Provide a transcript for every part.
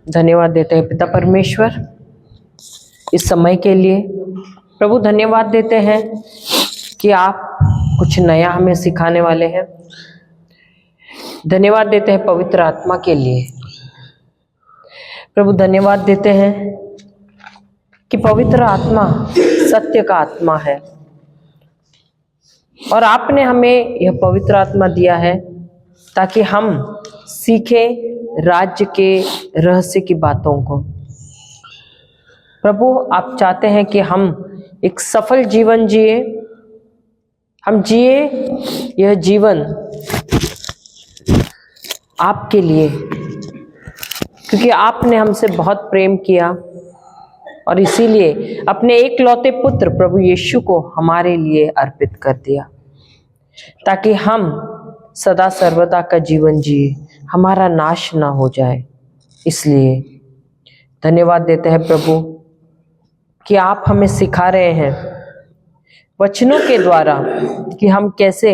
धन्यवाद देते हैं पिता परमेश्वर इस समय के लिए। प्रभु धन्यवाद देते हैं कि आप कुछ नया हमें सिखाने वाले हैं। धन्यवाद देते हैं पवित्र आत्मा के लिए। प्रभु धन्यवाद देते हैं कि पवित्र आत्मा सत्य का आत्मा है और आपने हमें यह पवित्र आत्मा दिया है ताकि हम सीखें राज्य के रहस्य की बातों को। प्रभु आप चाहते हैं कि हम एक सफल जीवन जिए, हम जिए यह जीवन आपके लिए, क्योंकि आपने हमसे बहुत प्रेम किया और इसीलिए अपने एकलौते पुत्र प्रभु यीशु को हमारे लिए अर्पित कर दिया ताकि हम सदा सर्वदा का जीवन जिए, हमारा नाश ना हो जाए। इसलिए धन्यवाद देते हैं प्रभु कि आप हमें सिखा रहे हैं वचनों के द्वारा कि हम कैसे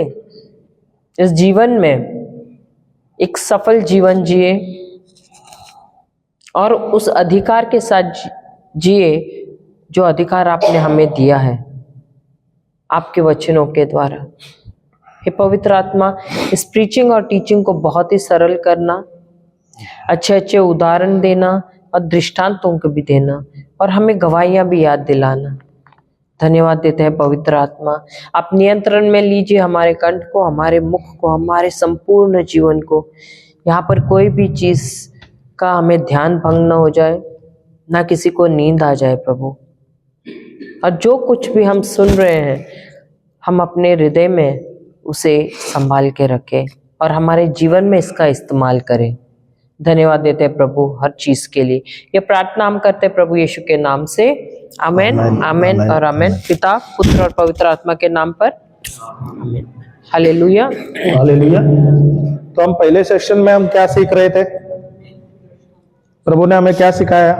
इस जीवन में एक सफल जीवन जिए और उस अधिकार के साथ जिए जो अधिकार आपने हमें दिया है आपके वचनों के द्वारा। हे पवित्र आत्मा, इस प्रीचिंग और टीचिंग को बहुत ही सरल करना, अच्छे अच्छे उदाहरण देना और दृष्टांतों को भी देना और हमें गवाहियां भी याद दिलाना। धन्यवाद देते हैं पवित्र आत्मा, आप नियंत्रण में लीजिए हमारे कंठ को, हमारे मुख को, हमारे संपूर्ण जीवन को। यहाँ पर कोई भी चीज का हमें ध्यान भंग न हो जाए, ना किसी को नींद आ जाए प्रभु। और जो कुछ भी हम सुन रहे हैं हम अपने हृदय में उसे संभाल के रखें और हमारे जीवन में इसका इस्तेमाल करें। धन्यवाद देते हैं प्रभु हर चीज के लिए। ये प्रार्थना हम करते हैं प्रभु यीशु के नाम से, आमेन, आमेन और आमेन। पिता, पुत्र और पवित्र आत्मा के नाम पर आमेन। Hallelujah, hallelujah. तो हम पहले सेक्शन में हम क्या सीख रहे थे? प्रभु ने हमें क्या सिखाया?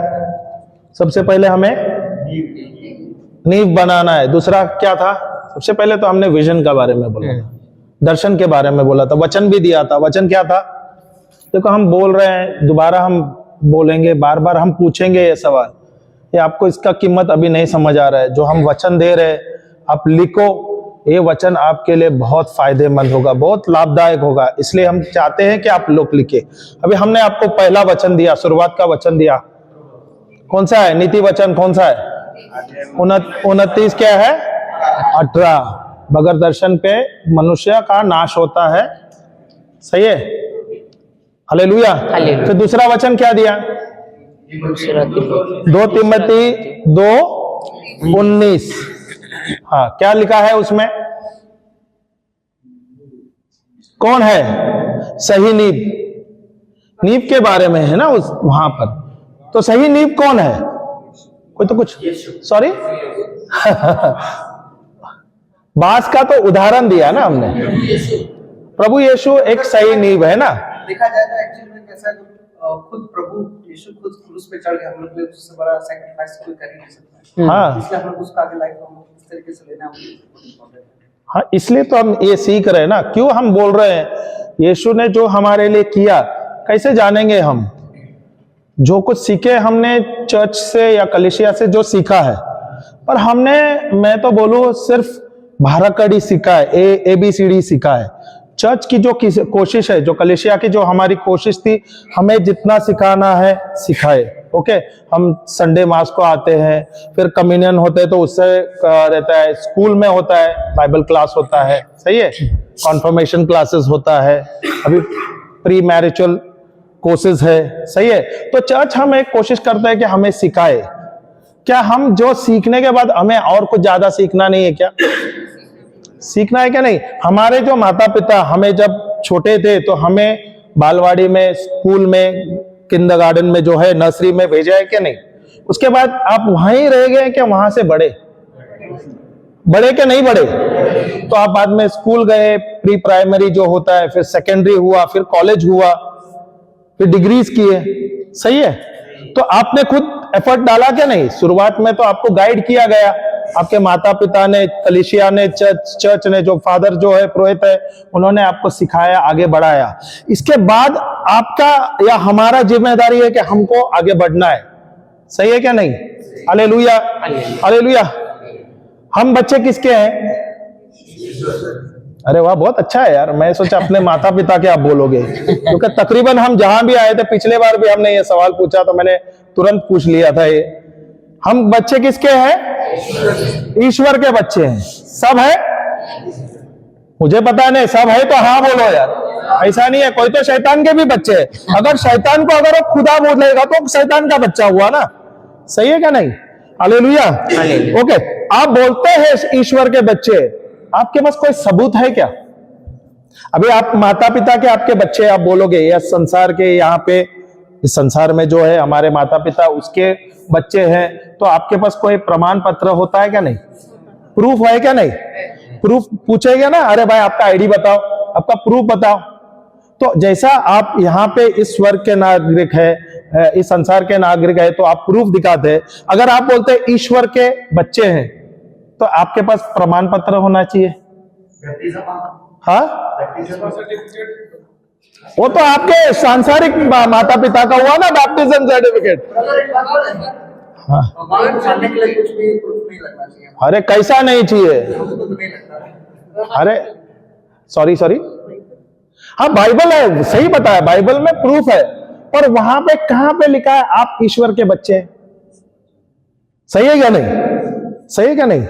सबसे पहले हमें नींव बनाना है। दूसरा क्या था? सबसे पहले तो हमने विजन के बारे में बोला था, दर्शन के बारे में बोला था, वचन भी दिया था। वचन क्या था? देखो हम बोल रहे हैं, दोबारा हम बोलेंगे, बार बार हम पूछेंगे ये सवाल, ये आपको इसका कीमत अभी नहीं समझ आ रहा है। जो हम वचन दे रहे हैं आप लिखो, ये वचन आपके लिए बहुत फायदेमंद होगा, बहुत लाभदायक होगा। इसलिए हम चाहते हैं कि आप लोग लिखे। अभी हमने आपको पहला वचन दिया, शुरुआत का वचन दिया, कौन सा है? नीति वचन कौन सा है? 29 क्या है? 18। बगैर दर्शन के मनुष्य का नाश होता है। सही है? हालेलुया। फिर दूसरा वचन क्या दिया? 2 तिमोथी 2:19। हाँ, क्या लिखा है उसमें? कौन है सही नींव? नींव के बारे में है ना उस वहां पर। तो सही नींव कौन है? कोई तो कुछ, सॉरी बांस का तो उदाहरण दिया ना हमने। प्रभु यीशु एक सही नींव है ना। देखा जाए तो एक्चुअली में कैसा खुद प्रभु यीशु खुद क्रूस पे चढ़ गया, हम लोग के लिए उससे बड़ा सैक्रिफाइस कोई कर ही नहीं सकता। हाँ, इसलिए हम लोग उसका आगे लाइफ हम किस तरीके से लेना है। हाँ, इसलिए तो हम ये सीख रहे हैं ना। क्यों हम बोल रहे हैं? यीशु ने जो हमारे लिए किया, कैसे जानेंगे हम? जो कुछ सीखे हमने चर्च से या कलीसिया से जो सीखा है, पर हमने, मैं तो बोलूं, सिर्फ भाराकड़ी सीखा है, ABCD सीखा है। चर्च की जो कोशिश है, जो कलीसिया की जो हमारी कोशिश थी, हमें जितना सिखाना है सिखाए। ओके, हम संडे मास को आते हैं, फिर कम्युनियन होते हैं तो उससे रहता है, स्कूल में होता है, बाइबल क्लास होता है, सही है, कॉन्फर्मेशन क्लासेस होता है, अभी प्री मैरिचुअल कोर्सेज है, सही है। तो चर्च हम एक कोशिश करता है कि हमें सिखाए। क्या हम जो सीखने के बाद हमें और कुछ ज्यादा सीखना नहीं है? क्या सीखना है क्या? नहीं। हमारे जो माता पिता हमें जब छोटे थे तो हमें बालवाड़ी में, स्कूल में, किंडरगार्टन में जो है, नर्सरी में भेजा है क्या? नहीं। उसके बाद आप वहीं रह गए क्या? वहां से बड़े क्या नहीं बड़े? तो आप बाद में स्कूल गए, प्री प्राइमरी जो होता है, फिर सेकेंडरी हुआ, फिर कॉलेज हुआ, फिर डिग्रीज किए, सही है। तो आपने खुद एफर्ट डाला क्या? नहीं। शुरुआत में तो आपको गाइड किया गया, आपके माता पिता ने, कलीसिया ने, चर्च ने, जो फादर जो है, पुरोहित है, उन्होंने आपको सिखाया, आगे बढ़ाया। इसके बाद आपका या हमारा जिम्मेदारी है कि हमको आगे बढ़ना है। सही है क्या नहीं? Hallelujah, hallelujah. हम बच्चे किसके हैं? अरे वाह, बहुत अच्छा है यार। मैं सोचा अपने माता पिता के आप बोलोगे, क्योंकि तकरीबन हम जहां भी आए थे, पिछले बार भी हमने ये सवाल पूछा तो मैंने तुरंत पूछ लिया था ये। हम बच्चे किसके हैं? ईश्वर के बच्चे हैं। सब है? मुझे पता नहीं, सब है तो हाँ बोलो यार। ऐसा नहीं है, कोई तो शैतान के भी बच्चे हैं। अगर शैतान को अगर वो खुदा बोलेगा तो शैतान का बच्चा हुआ ना। सही है क्या नहीं? हालेलुया। ओके, आप बोलते हैं ईश्वर के बच्चे, आपके पास कोई सबूत है क्या? अभी आप माता पिता के आपके बच्चे आप बोलोगे, या संसार के यहाँ पे इस संसार में जो है हमारे माता पिता उसके बच्चे हैं, तो आपके पास कोई प्रमाण पत्र होता है क्या नहीं? प्रूफ है क्या नहीं? प्रूफ पूछेगा ना, अरे भाई आपका आईडी बताओ, आपका प्रूफ बताओ। तो जैसा आप यहाँ पे इस स्वर्ग के नागरिक है, इस संसार के नागरिक है, तो आप प्रूफ दिखाते हैं। अगर आप बोलते हैं ईश्वर के बच्चे हैं, तो आपके पास प्रमाण पत्र होना चाहिए। हाँ, वो तो आपके सांसारिक माता पिता का हुआ ना, बैप्टिज्म सर्टिफिकेट। हाँ, कुछ भी प्रूफ नहीं लगना चाहिए। अरे कैसा नहीं चाहिए? अरे सॉरी, हाँ बाइबल है, सही बताया, बाइबल में प्रूफ है, पर वहां पे कहां पे लिखा है आप ईश्वर के बच्चे? सही है क्या नहीं? सही है क्या नहीं?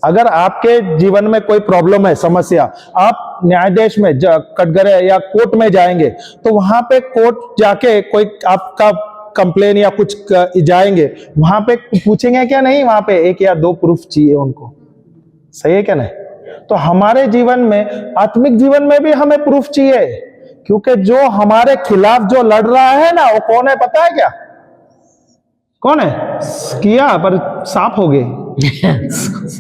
अगर आपके जीवन में कोई प्रॉब्लम है, समस्या, आप न्यायाधीश में कटघरे या कोर्ट में जाएंगे, तो वहां पे कोर्ट जाके कोई आपका कंप्लेन या कुछ जाएंगे, वहां पे पूछेंगे क्या नहीं? वहां पे एक या दो प्रूफ चाहिए उनको। सही है क्या नहीं? तो हमारे जीवन में, आत्मिक जीवन में भी हमें प्रूफ चाहिए, क्योंकि जो हमारे खिलाफ जो लड़ रहा है ना, वो कौन है पता है क्या? कौन है? किया पर साफ हो गए।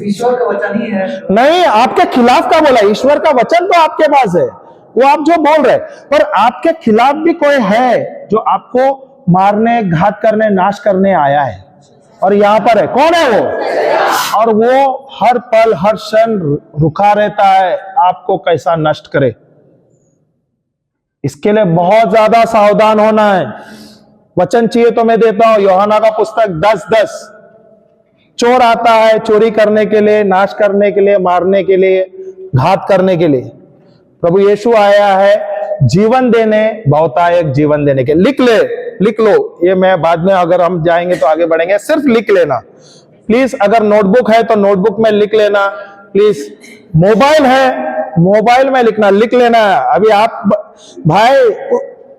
ईश्वर का वचन ही है। नहीं, आपके खिलाफ का बोला। ईश्वर का वचन तो आपके पास है, वो आप जो बोल रहे, पर आपके खिलाफ भी कोई है जो आपको मारने, घात करने, नाश करने आया है, और यहां पर है। कौन है वो? और वो हर पल हर क्षण रुका रहता है आपको कैसा नष्ट करे। इसके लिए बहुत ज्यादा सावधान होना है। वचन चाहिए तो मैं देता हूं, यूहन्ना का पुस्तक 10:10। चोर आता है चोरी करने के लिए, नाश करने के लिए, मारने के लिए, घात करने के लिए। प्रभु यीशु आया है जीवन देने, बहुतायक जीवन देने के। लिख लो ये, मैं बाद में अगर हम जाएंगे तो आगे बढ़ेंगे, सिर्फ लिख लेना प्लीज। अगर नोटबुक है तो नोटबुक में लिख लेना प्लीज। मोबाइल है, मोबाइल में लिख लेना। अभी आप भाई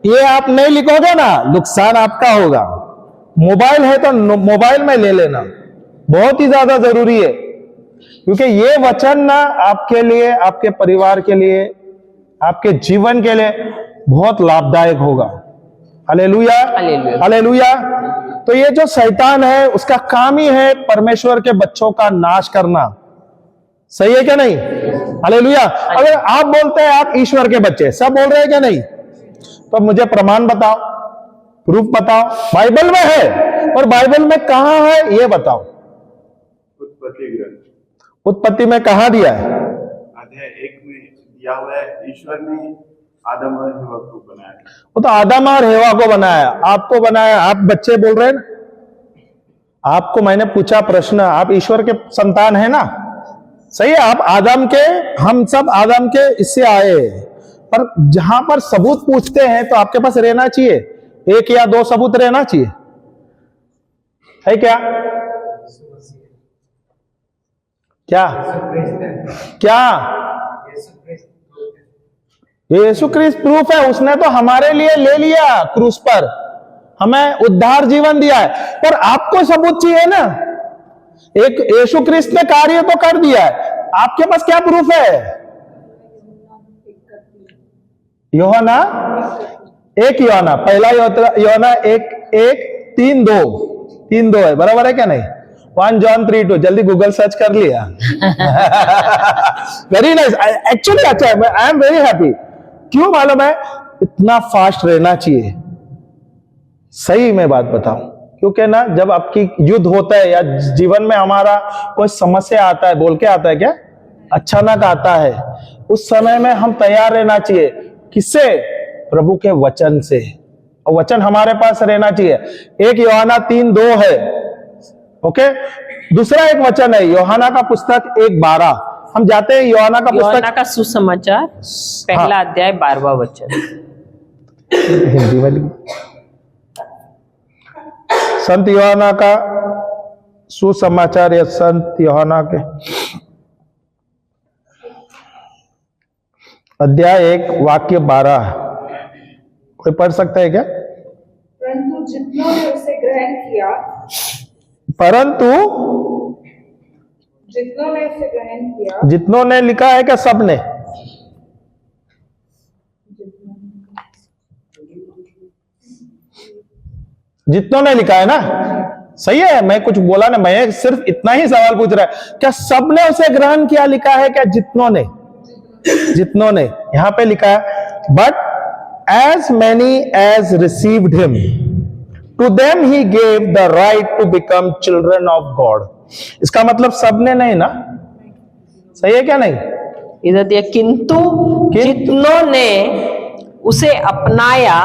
ये आप नहीं लिखोगे ना, नुकसान आपका होगा। मोबाइल है तो मोबाइल में ले लेना, बहुत ही ज्यादा जरूरी है, क्योंकि ये वचन ना आपके लिए, आपके परिवार के लिए, आपके जीवन के लिए बहुत लाभदायक होगा। Hallelujah, hallelujah. तो ये जो शैतान है, उसका काम ही है परमेश्वर के बच्चों का नाश करना। सही है क्या नहीं? हालेलुया। अगर आप बोलते हैं आप ईश्वर के बच्चे, सब बोल रहे हैं क्या नहीं? तो मुझे प्रमाण बताओ, प्रूफ बताओ। बाइबल में है, और बाइबल में कहां है ये बताओ। उत्पत्ति में कहां दिया है? अध्याय 1 में दिया हुआ है, ईश्वर ने आदम और हवा को बनाया। वो तो आदम और हेवा को बनाया, आपको बनाया। आप बच्चे बोल रहे हैं ना, आपको मैंने पूछा प्रश्न, आप ईश्वर के संतान है ना? सही है, आप आदम के, हम सब आदम के इससे आए। पर जहां पर सबूत पूछते हैं तो आपके पास रहना चाहिए, एक या दो सबूत रहना चाहिए, है क्या? क्या यीशु क्रिस्त प्रूफ है। उसने तो हमारे लिए ले लिया क्रूस पर, हमें उद्धार जीवन दिया है, पर आपको सबूत चाहिए ना। एक यीशु क्रिस्त ने कार्य तो कर दिया है, आपके पास क्या प्रूफ है? यूहन्ना 1, पहला यूहन्ना 1:3-2 है, बराबर है क्या नहीं? 1 John 3:2, जल्दी गूगल सर्च कर लिया। वेरी नाइस, एक्चुअली अच्छा है, आई एम वेरी हैप्पी। क्यों मालूम है? इतना फास्ट रहना चाहिए। सही मैं बात बताऊं, क्योंकि ना जब आपकी युद्ध होता है या जीवन में हमारा कोई समस्या आता है, बोल के आता है क्या, अचानक आता है, उस समय में हम तैयार रहना चाहिए। किससे? प्रभु के वचन से। और वचन हमारे पास रहना चाहिए। एक यूहन्ना 3:2 है। ओके, दूसरा एक वचन है यूहन्ना का पुस्तक 1:12। हम जाते हैं यूहन्ना का यूहन्ना पुस्तक, का सुसमाचार पहला अध्याय 12वां वचन। हिंदी में संत यूहन्ना का सुसमाचार या संत यूहन्ना के अध्याय 1 वाक्य 12। कोई पढ़ सकता है क्या? परंतु जितनों ने उसे ग्रहण किया, परंतु जितनों ने उसे ग्रहण किया, जितनों ने लिखा है क्या? सबने? जितनों ने लिखा है ना, सही है। मैं कुछ बोला ना, मैं सिर्फ इतना ही सवाल पूछ रहा है, क्या सबने उसे ग्रहण किया लिखा है क्या? जितनों ने, जितनों ने यहां पे लिखा है, but as many as received him, to them he gave the right to become children of God। इसका मतलब सबने नहीं ना, सही है क्या? नहीं, इधर दिया किंतु जितनों ने उसे अपनाया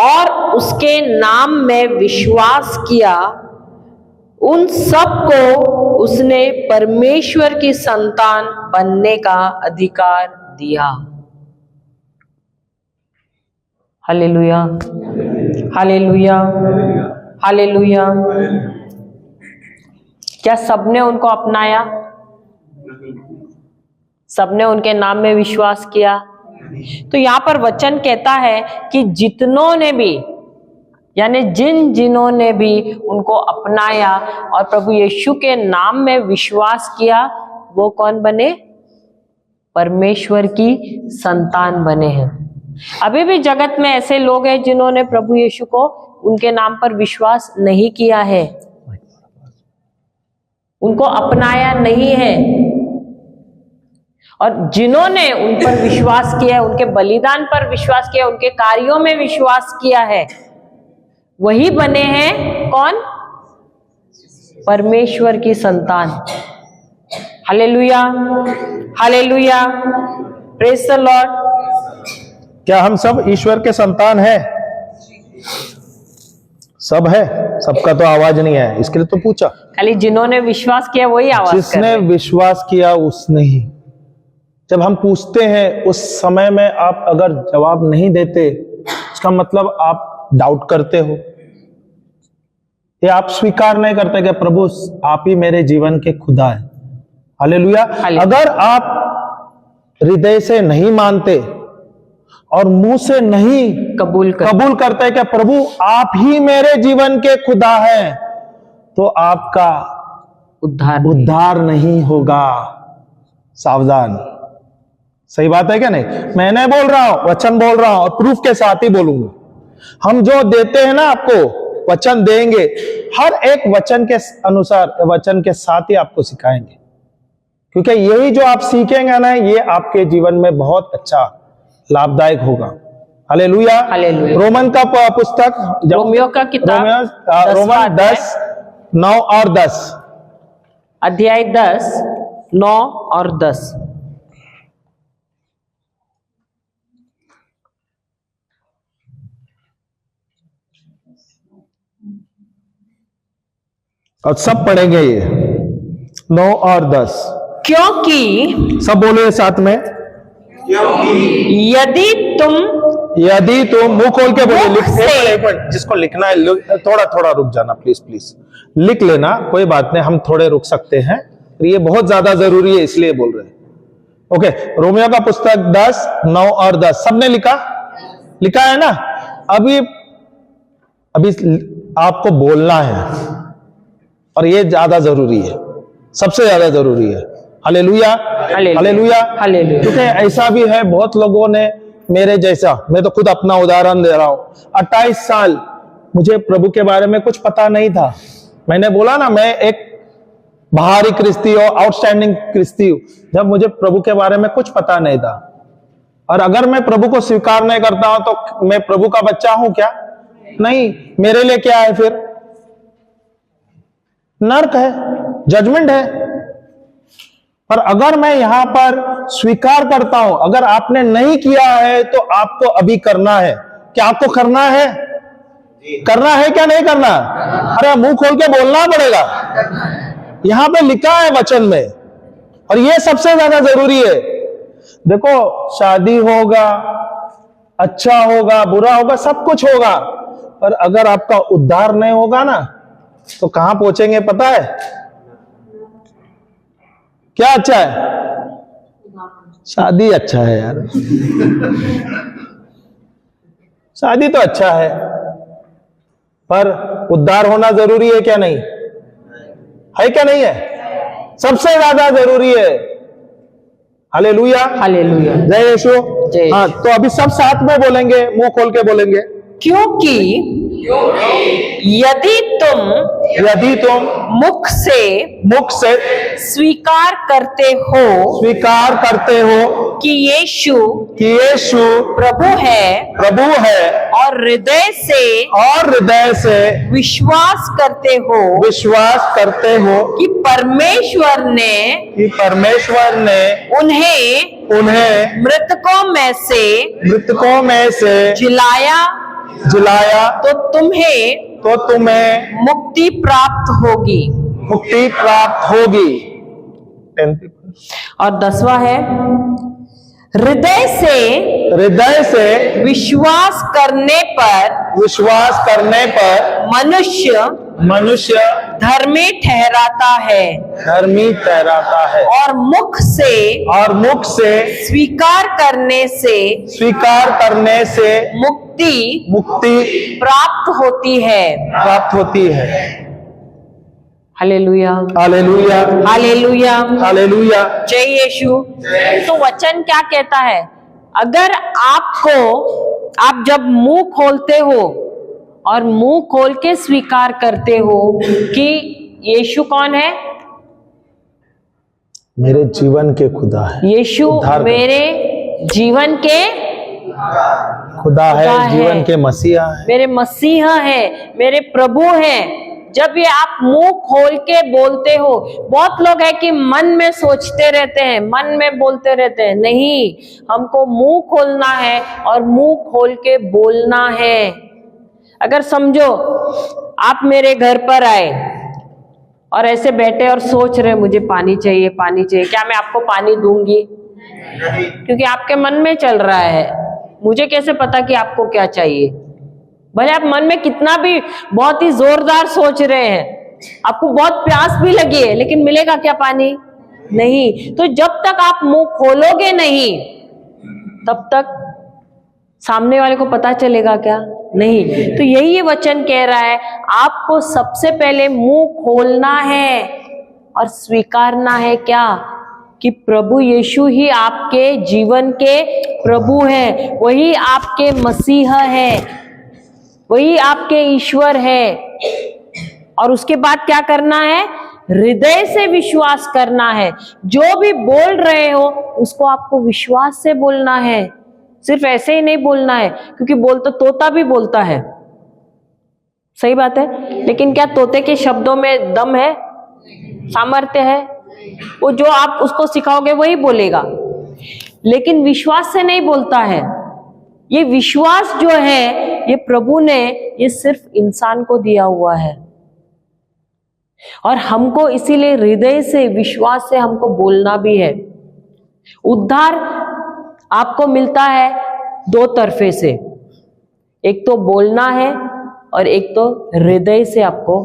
और उसके नाम में विश्वास किया, उन सबको उसने परमेश्वर की संतान बनने का अधिकार दिया। Hallelujah, hallelujah, hallelujah. क्या सबने उनको अपनाया? सबने उनके नाम में विश्वास किया? तो यहां पर वचन कहता है कि जितनों ने भी, यानी जिन्होंने भी उनको अपनाया और प्रभु यीशु के नाम में विश्वास किया, वो कौन बने? परमेश्वर की संतान बने हैं। अभी भी जगत में ऐसे लोग हैं जिन्होंने प्रभु यीशु को, उनके नाम पर विश्वास नहीं किया है, उनको अपनाया नहीं है। और जिन्होंने उन पर विश्वास किया है, उनके बलिदान पर विश्वास किया, उनके कार्यों में विश्वास किया है, वही बने हैं कौन? परमेश्वर की संतान। Hallelujah, hallelujah, praise the Lord. क्या हम सब ईश्वर के संतान हैं? सब है? सबका तो आवाज नहीं है, इसके लिए तो पूछा। खाली जिन्होंने विश्वास किया वही आवाज कर जिसने रहे हैं। विश्वास किया उसने ही। जब हम पूछते हैं उस समय में आप अगर जवाब नहीं देते, इसका मतलब आप डाउट करते हो, या आप स्वीकार नहीं करते कि प्रभु आप ही मेरे जीवन के खुदा है। हालेलुया। अगर आप हृदय से नहीं मानते और मुंह से नहीं कबूल करते कि प्रभु आप ही मेरे जीवन के खुदा हैं, तो आपका उद्धार नहीं होगा। सावधान। सही बात है क्या? नहीं, मैं नहीं बोल रहा हूं, वचन बोल रहा हूं और प्रूफ के साथ ही बोलूंगा। हम जो देते हैं ना, आपको वचन देंगे, हर एक वचन के अनुसार, वचन के साथ ही आपको सिखाएंगे, क्योंकि यही जो आप सीखेंगे ना, ये आपके जीवन में बहुत अच्छा लाभदायक होगा। हालेलुया। रोमन का पुस्तक, रोमियो का किताब, रोमन 10:9 और 10, अध्याय 10, 9 और 10। और सब पढ़ेंगे ये 9 और 10। क्योंकि, सब बोले साथ में, यदि तुम मुंह खोल के बोले, जिसको लिखना है थोड़ा थोड़ा रुक जाना, प्लीज प्लीज लिख लेना, कोई बात नहीं, हम थोड़े रुक सकते हैं, ये बहुत ज्यादा जरूरी है इसलिए बोल रहे हैं। ओके, रोमियो का पुस्तक 10, 9 और 10 सबने लिखा है ना। अभी आपको बोलना है और ये ज्यादा जरूरी है, सबसे ज्यादा जरूरी है। Hallelujah, hallelujah, hallelujah. क्योंकि ऐसा भी है, बहुत लोगों ने मेरे जैसा, मैं तो खुद अपना उदाहरण दे रहा हूं, 28 साल मुझे प्रभु के बारे में कुछ पता नहीं था। मैंने बोला ना, मैं एक बाहरी क्रिस्ती और आउटस्टैंडिंग क्रिस्ती हूं, जब मुझे प्रभु के बारे में कुछ पता नहीं था। और अगर मैं प्रभु को स्वीकार नहीं करता हूं तो मैं प्रभु का बच्चा हूं क्या? नहीं। मेरे लिए क्या है फिर? नर्क है, जजमेंट है। पर अगर मैं यहां पर स्वीकार करता हूं, अगर आपने नहीं किया है तो आपको अभी करना है। क्या आपको करना है? करना है क्या नहीं करना? अरे मुंह खोल के बोलना पड़ेगा। यहां पे लिखा है वचन में, और ये सबसे ज्यादा जरूरी है। देखो, शादी होगा, अच्छा होगा, बुरा होगा, सब कुछ होगा, पर अगर आपका उद्धार नहीं होगा ना, तो कहां पहुंचेंगे पता है? क्या अच्छा है? शादी अच्छा है यार, शादी तो अच्छा है, पर उद्धार होना जरूरी है क्या नहीं है? क्या नहीं है? सबसे ज्यादा जरूरी है। Hallelujah, hallelujah. जय यीशु। जय हाँ, तो अभी सब साथ में बोलेंगे, मुंह खोल के बोलेंगे। क्योंकि यदि तुम मुख से स्वीकार करते हो कि यीशु प्रभु है और हृदय से विश्वास करते हो कि परमेश्वर ने उन्हें मृतकों में से जिलाया तो तुम्हें मुक्ति प्राप्त होगी। और 10वां है, हृदय से विश्वास करने पर मनुष्य धर्मी ठहराता है और मुख से स्वीकार करने से मुक्ति प्राप्त होती है। Hallelujah, hallelujah, hallelujah, hallelujah. जय यीशु। तो वचन क्या कहता है? अगर आप जब मुंह खोलते हो और मुंह खोल के स्वीकार करते हो कि यीशु कौन है? मेरे जीवन के खुदा है। यीशु मेरे जीवन के खुदा है, जीवन के मसीहा है, मेरे मसीहा है, मेरे प्रभु हैं। जब ये आप मुंह खोल के बोलते हो, बहुत लोग है कि मन में सोचते रहते हैं, मन में बोलते रहते हैं। नहीं, हमको मुंह खोलना है और मुंह खोल के बोलना है। अगर समझो आप मेरे घर पर आए और ऐसे बैठे और सोच रहे मुझे पानी चाहिए, क्या मैं आपको पानी दूंगी? क्योंकि आपके मन में चल रहा है। मुझे कैसे पता कि आपको क्या चाहिए? भले आप मन में कितना भी बहुत ही जोरदार सोच रहे हैं, आपको बहुत प्यास भी लगी है, लेकिन मिलेगा क्या पानी? नहीं। तो जब तक आप मुंह खोलोगे नहीं, तब तक सामने वाले को पता चलेगा क्या? नहीं। तो यही ये वचन कह रहा है, आपको सबसे पहले मुंह खोलना है और स्वीकारना है क्या? कि प्रभु यीशु ही आपके जीवन के प्रभु हैं, वही आपके मसीहा है, वही आपके ईश्वर है। और उसके बाद क्या करना है? हृदय से विश्वास करना है। जो भी बोल रहे हो उसको आपको विश्वास से बोलना है, सिर्फ ऐसे ही नहीं बोलना है। क्योंकि तो तोता भी बोलता है, सही बात है, लेकिन क्या तोते के शब्दों में दम है, सामर्थ्य है? वो जो आप उसको सिखाओगे वही बोलेगा, लेकिन विश्वास से नहीं बोलता है। ये विश्वास जो है, ये प्रभु ने ये सिर्फ इंसान को दिया हुआ है, और हमको इसीलिए हृदय से विश्वास से हमको बोलना भी है। उद्धार आपको मिलता है दो तरफे से, एक तो बोलना है और एक तो हृदय से आपको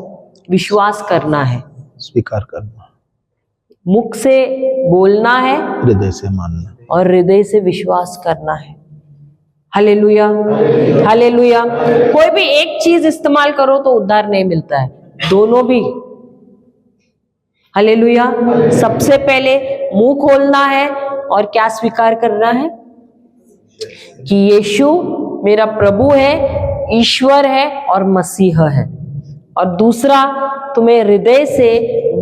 विश्वास करना है, स्वीकार करना, मुख से बोलना है, हृदय से मानना और हृदय से विश्वास करना है। Hallelujah, hallelujah. कोई भी एक चीज इस्तेमाल करो तो उद्धार नहीं मिलता है, दोनों भी। हालेलुया। सबसे पहले मुंह खोलना है और क्या स्वीकार करना है? कि यीशु मेरा प्रभु है, ईश्वर है और मसीह है। और दूसरा, तुम्हें हृदय से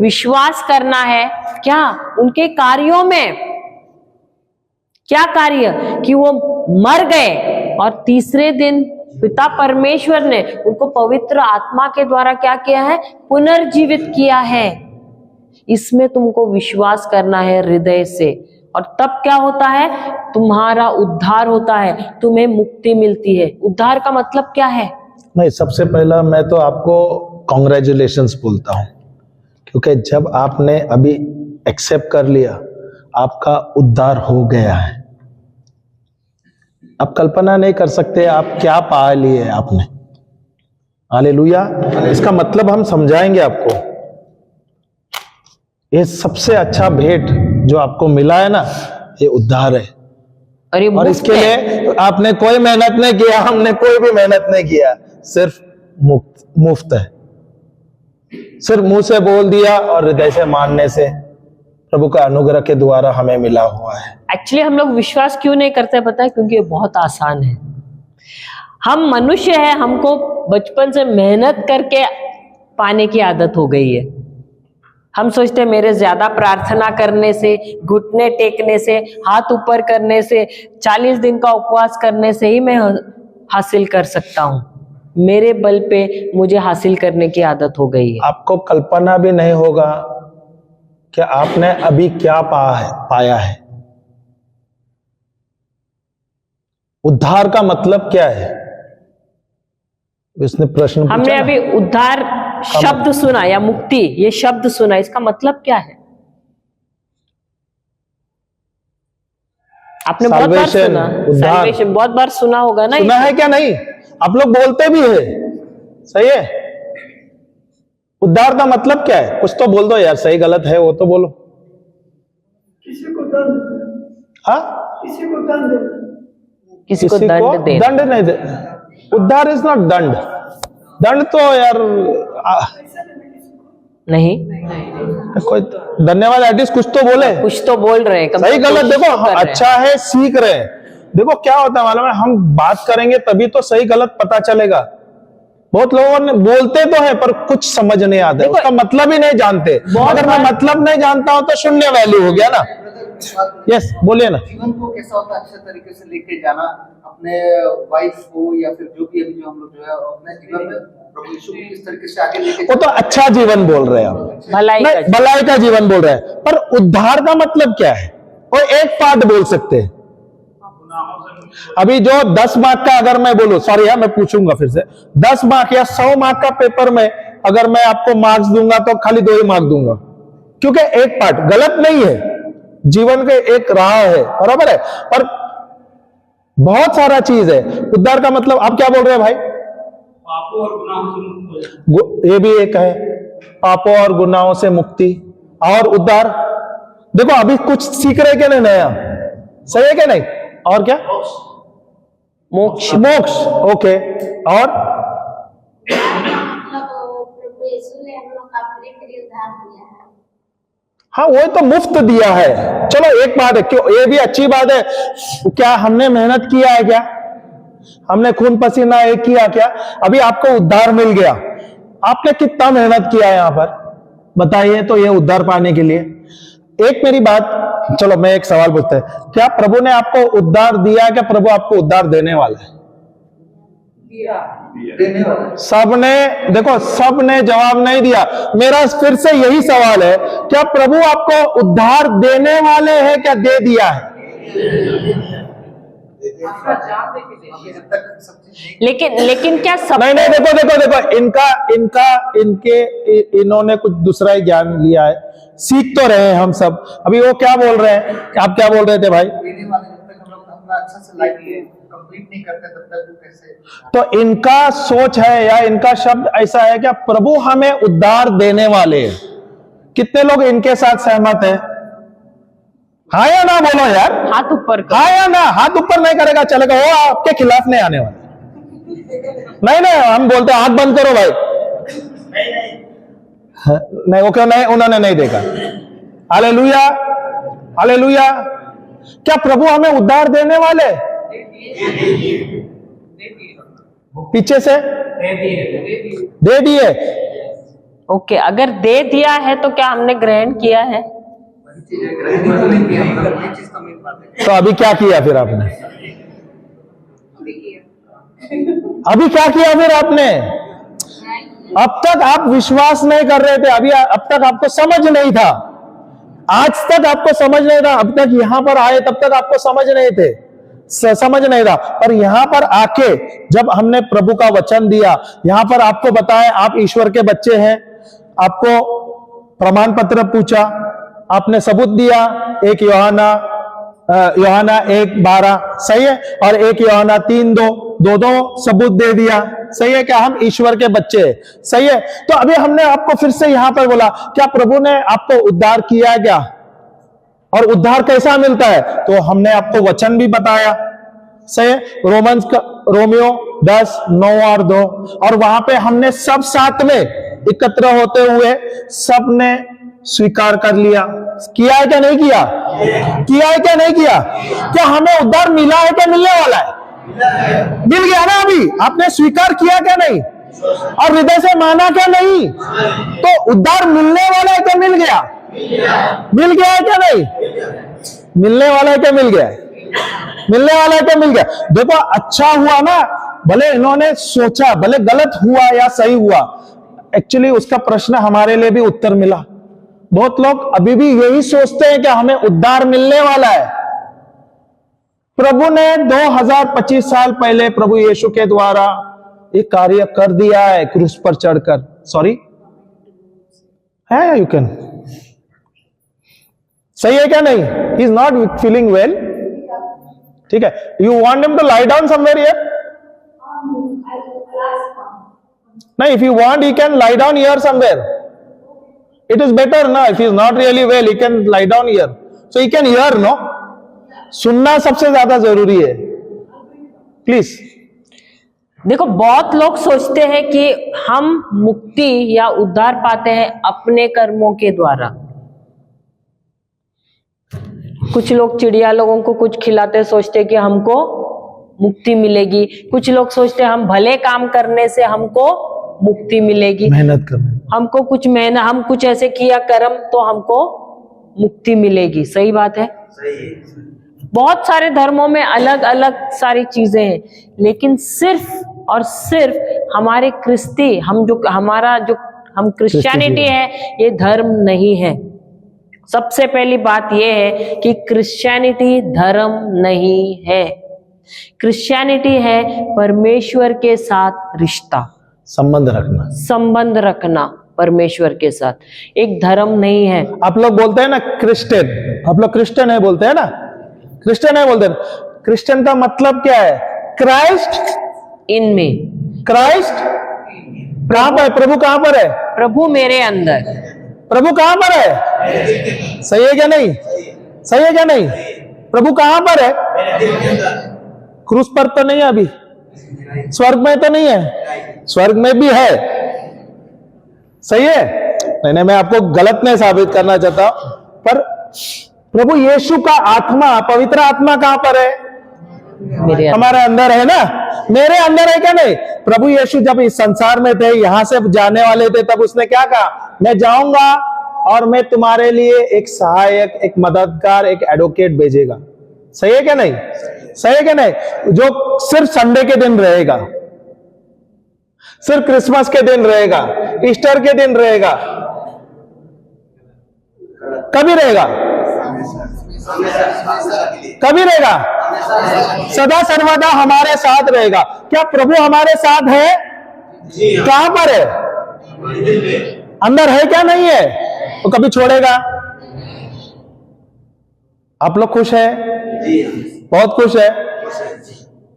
विश्वास करना है क्या? उनके कार्यों में। क्या कार्य? कि वो मर गए और तीसरे दिन पिता परमेश्वर ने उनको पवित्र आत्मा के द्वारा क्या किया है? पुनर्जीवित किया है। इसमें तुमको विश्वास करना है हृदय से, और तब क्या होता है? तुम्हारा उद्धार होता है, तुम्हें मुक्ति मिलती है। उद्धार का मतलब क्या है? नहीं, सबसे पहला मैं तो आपको कॉन्ग्रेचुलेशंस बोलता हूं, क्योंकि जब आपने अभी एक्सेप्ट कर लिया, आपका उद्धार हो गया है। आप कल्पना नहीं कर सकते आप क्या पा लिए आपने। हालेलुया। इसका मतलब हम समझाएंगे आपको। ये सबसे अच्छा भेंट जो आपको मिला है ना, ये उद्धार है। और इसके लिए आपने कोई मेहनत नहीं किया, हमने कोई भी मेहनत नहीं किया, सिर्फ मुफ्त है। सिर्फ मुंह से बोल दिया और हृदय से मानने से प्रभु का अनुग्रह के द्वारा हमें मिला हुआ है। एक्चुअली हम लोग विश्वास क्यों नहीं करते पता है? क्योंकि ये बहुत आसान है। हम मनुष्य हैं, हमको बचपन से मेहनत करके पाने की आदत हो गई है। हम सोचते हैं मेरे ज्यादा प्रार्थना करने से, घुटने टेकने से, हाथ ऊपर करने से, 40 दिन का उपवास करने से ही मैं हासिल कर सकता हूँ। मेरे बल पे मुझे हासिल करने की आदत हो गई है। आपको कल्पना भी नहीं होगा कि आपने अभी क्या पाया है। उद्धार का मतलब क्या है? इसने प्रश्न पूछा। हमने अभी उद्धार शब्द सुना या मुक्ति, ये शब्द सुना, इसका मतलब क्या है? आपने बहुत बार सुना, सैल्वेशन बहुत बार सुना होगा ना। सुना है क्या? नहीं, आप लोग बोलते भी है, सही है। उद्धार का मतलब क्या है? कुछ तो बोल दो यार, सही गलत है वो तो बोलो। किसी को दंड, हाँ, किसी को दंड, किसी को दंड दे। दंड नहीं दे। उद्धार इज नॉट दंड। दंड तो यार नहीं, कोई धन्यवाद एटलीस्ट कुछ तो बोले। कुछ तो बोल रहे हैं। सही गलत देखो, अच्छा है, सीख रहे हैं। देखो क्या होता है मालूम है, हम बात करेंगे तभी तो सही गलत पता चलेगा। बहुत लोगों ने बोलते तो है पर कुछ समझ नहीं आता, उसका मतलब ही नहीं जानते। अगर मैं मतलब नहीं जानता हूं तो शून्य वैल्यू हो गया ना। यस, बोलिए ना। जीवन को कैसा होता है अच्छे तरीके से लेके जाना, अपने वाइफ को या फिर जो भी अभी जो हम लोग जो है अपने जीवन में प्रभु यीशु को किस तरीके से आगे लेके वो तो अच्छा जीवन बोल रहे हैं आप, भलाई का जीवन बोल रहे हैं। पर उद्धार का मतलब क्या है? वो एक पार्ट बोल सकते हैं। अभी जो 10 मार्क का अगर मैं बोलूं, सॉरी है मैं पूछूंगा फिर से, 10 मार्क या 100 मार्क का पेपर में अगर मैं आपको मार्क्स दूंगा तो खाली 2 ही मार्क दूंगा, क्योंकि एक पार्ट गलत नहीं है, जीवन के एक राह है, बराबर है। पर बहुत सारा चीज है। उद्धार का मतलब आप क्या बोल रहे हैं भाई? पापों और गुनाहों से मुक्त। ये भी एक है, पापों और गुनाहों से मुक्ति। और उद्धार देखो अभी कुछ सीख रहे क्या नहीं नया, सही है क्या नहीं? और क्या? मोक्ष। मोक्ष, ओके। और प्रभु यीशु ने हम लोग का फ्री उद्धार दिया है। हाँ, वो तो मुफ्त दिया है। चलो एक बात है, क्यों ये भी अच्छी बात है। क्या हमने मेहनत किया है? क्या हमने खून पसीना एक किया? क्या अभी आपको उद्धार मिल गया, आपने कितना मेहनत किया है यहाँ पर बताइए? तो ये उद्धार पाने के लिए एक मेरी बात, चलो मैं एक सवाल पूछता है, क्या प्रभु ने आपको उद्धार दिया है? क्या प्रभु आपको उद्धार देने वाला है? सबने देखो, सबने जवाब नहीं दिया। मेरा फिर से यही सवाल है, क्या प्रभु आपको उद्धार देने वाले हैं? क्या दे दिया है? लेकिन क्या सब? नहीं, देखो, इन्होंने कुछ दूसरा ही ज्ञान लिया है। सीख तो रहे हैं हम सब। अभी वो क्या बोल रहे हैं? आप क्या बोल रहे थे भाई? देने वाले जब तक हम लोग अपना अच्छा से लाइफ कंप्लीट नहीं करते तब तक वो कैसे? तो इनका सोच है या इनका शब्द ऐसा है क्या प्रभु हमें उद्धार देने वाले हैं? कितने लोग इनके साथ सहमत है? हाँ या ना बोलो यार, हाथ ऊपर करो। हाँ या ना? हाथ ऊपर नहीं करेगा चलेगा, वो आपके खिलाफ नहीं आने वाला। नहीं, हम बोलते हाथ बंद करो भाई। नहीं, वो क्यों नहीं? उन्होंने नहीं देखा। Hallelujah, hallelujah. क्या प्रभु हमें उद्धार देने वाले? पीछे से दे दिए। ओके, अगर दे दिया है तो क्या हमने ग्रहण किया है? तो अभी क्या किया फिर आपने? अभी क्या किया फिर आपने? अब तक आप विश्वास नहीं कर रहे थे, अभी अब तक आपको समझ नहीं था, आज तक आपको समझ नहीं था, अब तक यहां पर आए तब तक आपको समझ नहीं थे, समझ नहीं था, पर यहां पर आके जब हमने प्रभु का वचन दिया, यहां पर आपको बताया आप ईश्वर के बच्चे हैं, आपको प्रमाण पत्र पूछा, आपने सबूत दिया, एक यूहन्ना 1:12 सही है, और 1 यूहन्ना 3:2 दो सबूत दे दिया, सही है क्या? हम ईश्वर के बच्चे हैं, सही है। तो अभी हमने आपको फिर से यहां पर बोला, क्या प्रभु ने आपको उद्धार किया है क्या? और उद्धार कैसा मिलता है? तो हमने आपको वचन भी बताया, सही है, रोमियो 10:9 और 2, और वहां पे हमने सब साथ में एकत्र होते हुए सबने स्वीकार कर लिया। किया है क्या नहीं किया? किया है क्या नहीं किया? क्या हमें उद्धार मिला है क्या मिलने वाला है? मिल गया ना? अभी आपने स्वीकार किया क्या नहीं? और हृदय से माना क्या नहीं? तो उद्धार मिलने वाला है क्या मिल गया? मिल गया है क्या नहीं? मिलने वाला है क्या मिल गया? मिलने वाला है क्या मिल गया? देखो अच्छा हुआ ना, भले इन्होंने सोचा, भले गलत हुआ या सही हुआ, एक्चुअली उसका प्रश्न हमारे लिए भी उत्तर मिला। बहुत लोग अभी भी यही सोचते हैं कि हमें उद्धार मिलने वाला है। प्रभु ने 2025 साल पहले प्रभु यीशु के द्वारा एक कार्य कर दिया है क्रूस पर चढ़कर। सॉरी है, यू कैन, सही है क्या नहीं? He is not feeling well, ठीक है। You want him to lie down somewhere here? नहीं, if you want, he can lie down here somewhere. It is better, no? If he is not really well, he can lie down here. So he can hear, no? सुनना सबसे ज्यादा जरूरी है, please. देखो, बहुत लोग सोचते हैं कि हम मुक्ति या उद्धार पाते हैं अपने कर्मों के द्वारा। कुछ लोग चिड़िया लोगों को कुछ खिलाते सोचते हैं कि हमको मुक्ति मिलेगी। कुछ लोग सोचते हैं हम भले काम करने से हमको मुक्ति मिलेगी, मेहनत करना, हमको कुछ मेहनत, हम कुछ ऐसे किया कर्म तो हमको मुक्ति मिलेगी। सही बात है, बहुत सारे धर्मों में अलग अलग सारी चीजें हैं, लेकिन सिर्फ और सिर्फ हमारे क्रिस्ती, हम क्रिश्चियनिटी है, ये धर्म नहीं है। सबसे पहली बात यह है कि क्रिश्चियनिटी धर्म नहीं है। क्रिश्चियनिटी है परमेश्वर के साथ रिश्ता, संबंध रखना परमेश्वर के साथ, एक धर्म नहीं है। आप लोग बोलते हैं ना क्रिश्चियन, आप लोग क्रिश्चियन है बोलते हैं ना, क्रिश्चियन है बोलते हैं। क्रिश्चियन का मतलब क्या है? क्राइस्ट इनमें, क्राइस्ट कहां पर है? प्रभु कहां पर है? प्रभु मेरे अंदर। प्रभु कहां पर है? सही है क्या नहीं? सही है क्या नहीं? प्रभु कहां पर है? क्रूस पर तो नहीं है, अभी स्वर्ग में तो नहीं है, स्वर्ग में भी है, सही है। नहीं, मैं आपको गलत नहीं साबित करना चाहता, पर प्रभु यीशु का आत्मा, पवित्र आत्मा कहां पर है? हमारे अंदर है ना, मेरे अंदर है क्या नहीं? प्रभु यीशु जब इस संसार में थे, यहां से जाने वाले थे, तब उसने क्या कहा? मैं जाऊंगा और मैं तुम्हारे लिए एक सहायक, एक मददगार, एक एडवोकेट भेजेगा। सही है क्या नहीं? सही है क्या नहीं? जो सिर्फ संडे के दिन रहेगा, सिर्फ क्रिसमस के दिन रहेगा, ईस्टर के दिन रहेगा, कभी रहेगा? कभी रहेगा? सदा सर्वदा हमारे साथ रहेगा। क्या प्रभु हमारे साथ है? कहां पर है? अंदर है क्या नहीं है? तो कभी छोड़ेगा? आप लोग खुश है? बहुत खुश है।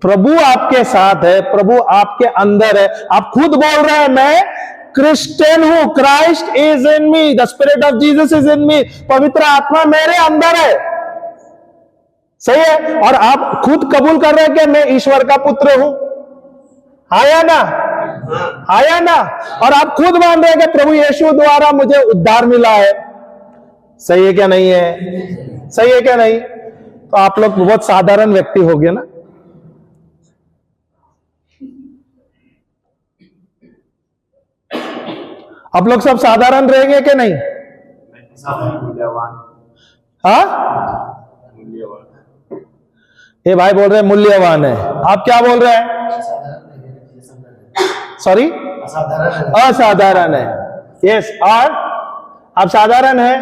प्रभु आपके साथ है, प्रभु आपके अंदर है। आप खुद बोल रहे हैं मैं क्रिश्चियन हूं, Christ is in me, the spirit of Jesus is in me, पवित्र आत्मा मेरे अंदर है। सही है। और आप खुद कबूल कर रहे हैं कि मैं ईश्वर का पुत्र हूं, आया ना? आया ना? और आप खुद मान रहे हैं कि प्रभु यीशु द्वारा मुझे उद्धार मिला है। सही है क्या नहीं है? सही है क्या नहीं? तो आप लोग बहुत साधारण व्यक्ति हो गए ना। आप लोग सब साधारण रहेंगे कि नहीं? हाँ, ये भाई बोल रहे हैं मूल्यवान है, आप क्या बोल रहे हैं? सॉरी असाधारण है। यस, और आप साधारण है।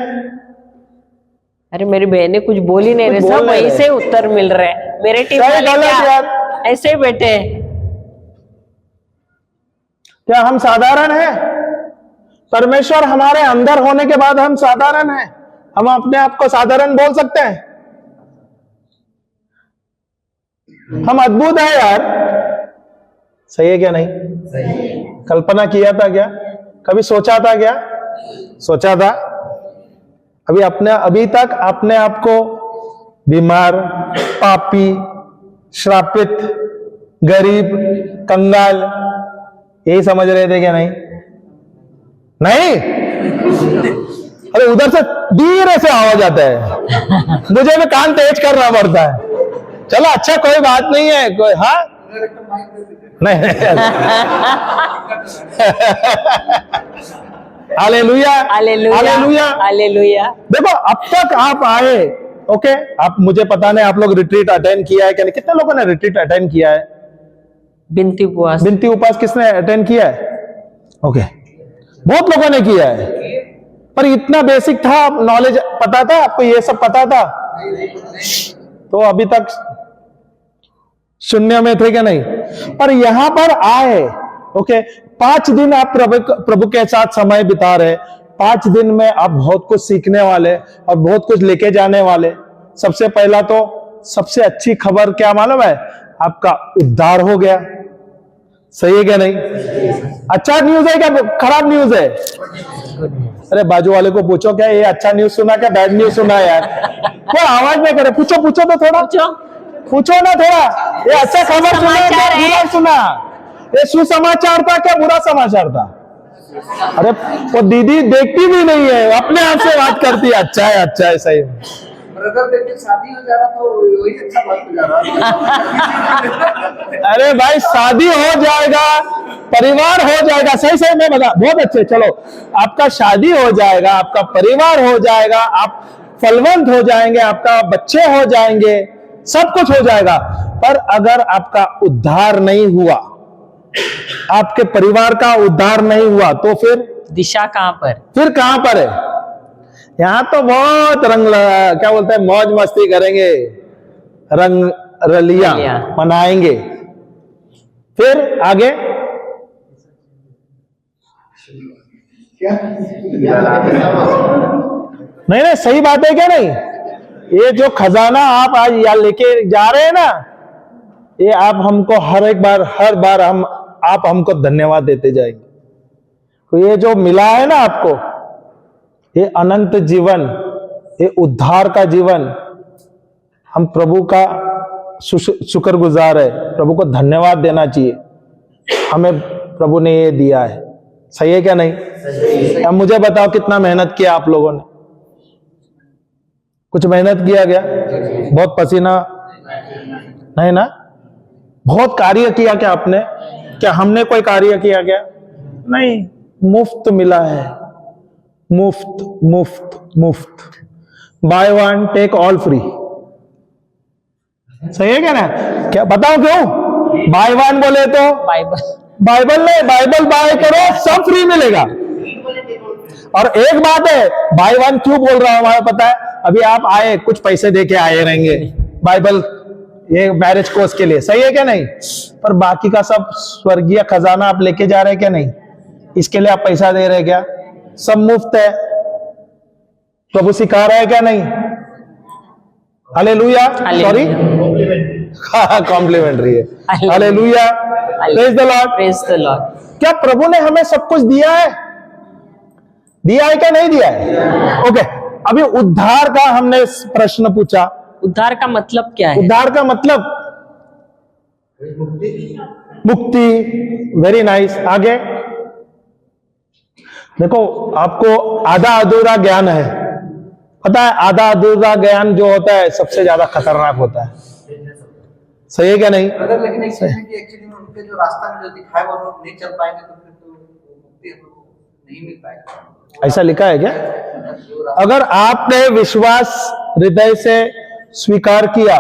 अरे मेरी बहनें कुछ बोल ही नहीं रहे, कुछ बोल सब नहीं रहे। ऐसे उत्तर मिल रहे हैं। मेरे टीम सही वाले गलत क्या यार। ऐसे ही बैठे हैं। क्या हम साधारण हैं? परमेश्वर हमारे अंदर होने के बाद हम साधारण हैं। हम अपने आप को साधारण बोल सकते हैं? हम अद्भुत हैं यार। सही है क्या नहीं? कल्पना किया था क्या? कभी सोचा था क्या? सोचा था? अभी तक अपने आप को बीमार, पापी, श्रापित, गरीब, कंगाल यही समझ रहे थे क्या? नहीं नहीं। अरे उधर से धीरे से आवाज आता है, मुझे भी कान तेज करना पड़ता है। चलो अच्छा, कोई बात नहीं है। कोई हाँ नहीं हालेलुया हालेलुया हालेलुया। हालेलुया। देखो अब तक आप आए, ओके, आप मुझे पता नहीं आप लोग रिट्रीट अटेंड किया है क्या नहीं। कितने लोगों ने रिट्रीट अटेंड किया है? बिनती उपवास। बिनती उपवास किसने अटेंड किया है? ओके, बहुत लोगों ने किया है, पर इतना बेसिक था, नॉलेज पता था आपको, ये सब पता था? तो अभी तक शून्य में थे क्या नहीं? पर यहां पर आए, ओके, 5 दिन आप प्रभु के साथ समय बिता रहे। 5 दिन में आप बहुत कुछ सीखने वाले और बहुत कुछ लेके जाने वाले। सबसे पहला तो सबसे अच्छी खबर क्या मालूम है? आपका उद्धार हो गया। सही है क्या नहीं? अच्छा न्यूज है क्या खराब न्यूज है? अरे बाजू वाले को पूछो, क्या ये अच्छा न्यूज सुना क्या बैड न्यूज सुना यार? कोई आवाज नहीं करे। पूछो पूछो तो थोड़ा पूछो ना थोड़ा। ये अच्छा खबर सुना क्या बुरा सुना? ये सुसमाचार था क्या बुरा समाचार था? अरे वो दीदी देखती भी नहीं है, अपने आप से बात करती है। अच्छा है सही है। ब्रदर देखिए शादी हो जा रहा तो वही अच्छा बात हो जा रहा। अरे भाई शादी हो जाएगा, परिवार हो जाएगा। सही मैं बता, बहुत अच्छे। चलो आपका शादी हो जाएगा, आपका परिवार हो जाएगा, आप फलवंत हो जाएंगे, आपका बच्चे हो जाएंगे, सब कुछ हो जाएगा। पर अगर आपका उद्धार नहीं हुआ, आपके परिवार का उद्धार नहीं हुआ, तो फिर दिशा कहां पर? फिर कहां पर है? यहां तो बहुत क्या बोलते हैं, मौज मस्ती करेंगे, रंग रलियां मनाएंगे। फिर आगे नहीं सही बात है क्या नहीं? ये जो खजाना आप आज यहाँ लेके जा रहे हैं ना, ये आप हमको हर बार आप हमको धन्यवाद देते जाएंगे। तो ये जो मिला है ना आपको, ये अनंत जीवन, ये उद्धार का जीवन, हम प्रभु का शुक्रगुजार है। प्रभु को धन्यवाद देना चाहिए, हमें प्रभु ने ये दिया है। सही है क्या नहीं? अब मुझे बताओ कितना मेहनत किया आप लोगों ने? कुछ मेहनत किया गया? बहुत पसीना नहीं ना? बहुत कार्य किया क्या आपने? क्या हमने कोई कार्य किया क्या? नहीं, मुफ्त मिला है। मुफ्त मुफ्त मुफ्त। Buy one take all free. सही है क्या ना? क्या बताओ क्यों बाय वन बोले? तो बाइबल नहीं, बाइबल बाय करो सब फ्री मिलेगा। और एक बात है, बाय वन क्यों बोल रहा हूं हमें पता है। अभी आप आए, कुछ पैसे देके आए रहेंगे बाइबल ये मैरिज कोर्स के लिए। सही है क्या नहीं? पर बाकी का सब स्वर्गीय खजाना आप लेके जा रहे हैं क्या नहीं? इसके लिए आप पैसा दे रहे हैं क्या? सब मुफ्त है। प्रभु सिखा रहा है क्या नहीं? हालेलुया। सॉरी, कॉम्प्लीमेंट्री है। Hallelujah, praise the Lord, praise the Lord. क्या प्रभु ने हमें सब कुछ दिया है? दिया है क्या नहीं दिया है? ओके, अभी उद्धार का हमने प्रश्न पूछा। उद्धार का मतलब क्या है? उद्धार का मतलब मुक्ति। Very nice. आगे देखो, आपको आधा अधूरा ज्ञान है, पता है? आधा अधूरा ज्ञान जो होता है सबसे ज्यादा खतरनाक होता है। सही है क्या नहीं? ब्रदर लेकिन एक चीज है कि एक्चुअली में उनके जो रास्ता में जो दिखाए वो लोग नहीं चल पाएंगे तो फिर तो मुक्ति हमको नहीं मिल पाएगा। ऐसा लिखा है क्या? अगर आपने विश्वास हृदय से स्वीकार किया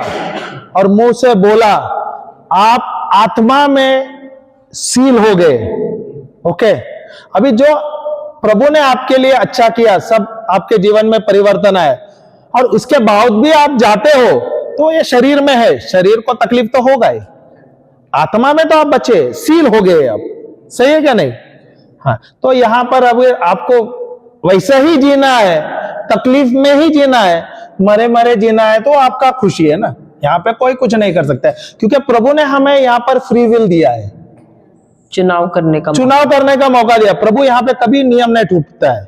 और मुंह से बोला, आप आत्मा में सील हो गए, ओके, अभी जो प्रभु ने आपके लिए अच्छा किया, सब आपके जीवन में परिवर्तन आया, और उसके बावजूद भी आप जाते हो, तो ये शरीर में है, शरीर को तकलीफ तो होगा ही, आत्मा में तो आप बचे, सील हो गए अब, सही है क्या नहीं? हाँ, तो यहां पर अब आपको वैसे ही जीना है, तकलीफ में ही जीना है, मरे मरे जीना है, तो आपका खुशी है ना, यहाँ पे कोई कुछ नहीं कर सकता है, क्योंकि प्रभु ने हमें यहाँ पर फ्री विल दिया है, चुनाव करने का मौका दिया। प्रभु यहाँ पे कभी नियम नहीं टूटता है।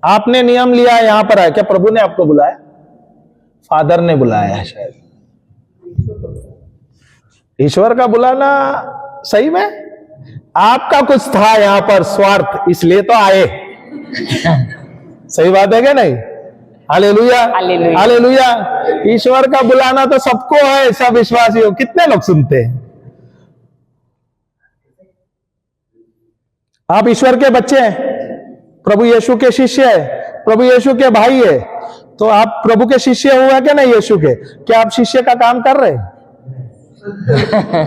आपने नियम लिया है, यहां पर है, क्या प्रभु ने आपको बुलाया? फादर ने बुलाया है शायद। ईश्वर का बुलाना सही में, आपका कुछ था यहाँ पर स्वार्थ, इसलिए तो आए। सही बात है क्या नहीं? Hallelujah, hallelujah. हालेलुया। ईश्वर का बुलाना तो सबको है, सब विश्वासी हो। कितने लोग सुनते हैं? आप ईश्वर के बच्चे हैं, प्रभु यीशु के शिष्य है, प्रभु यीशु के भाई है, तो आप प्रभु के शिष्य हुआ क्या नहीं यीशु के? क्या आप शिष्य का काम कर रहे हैं?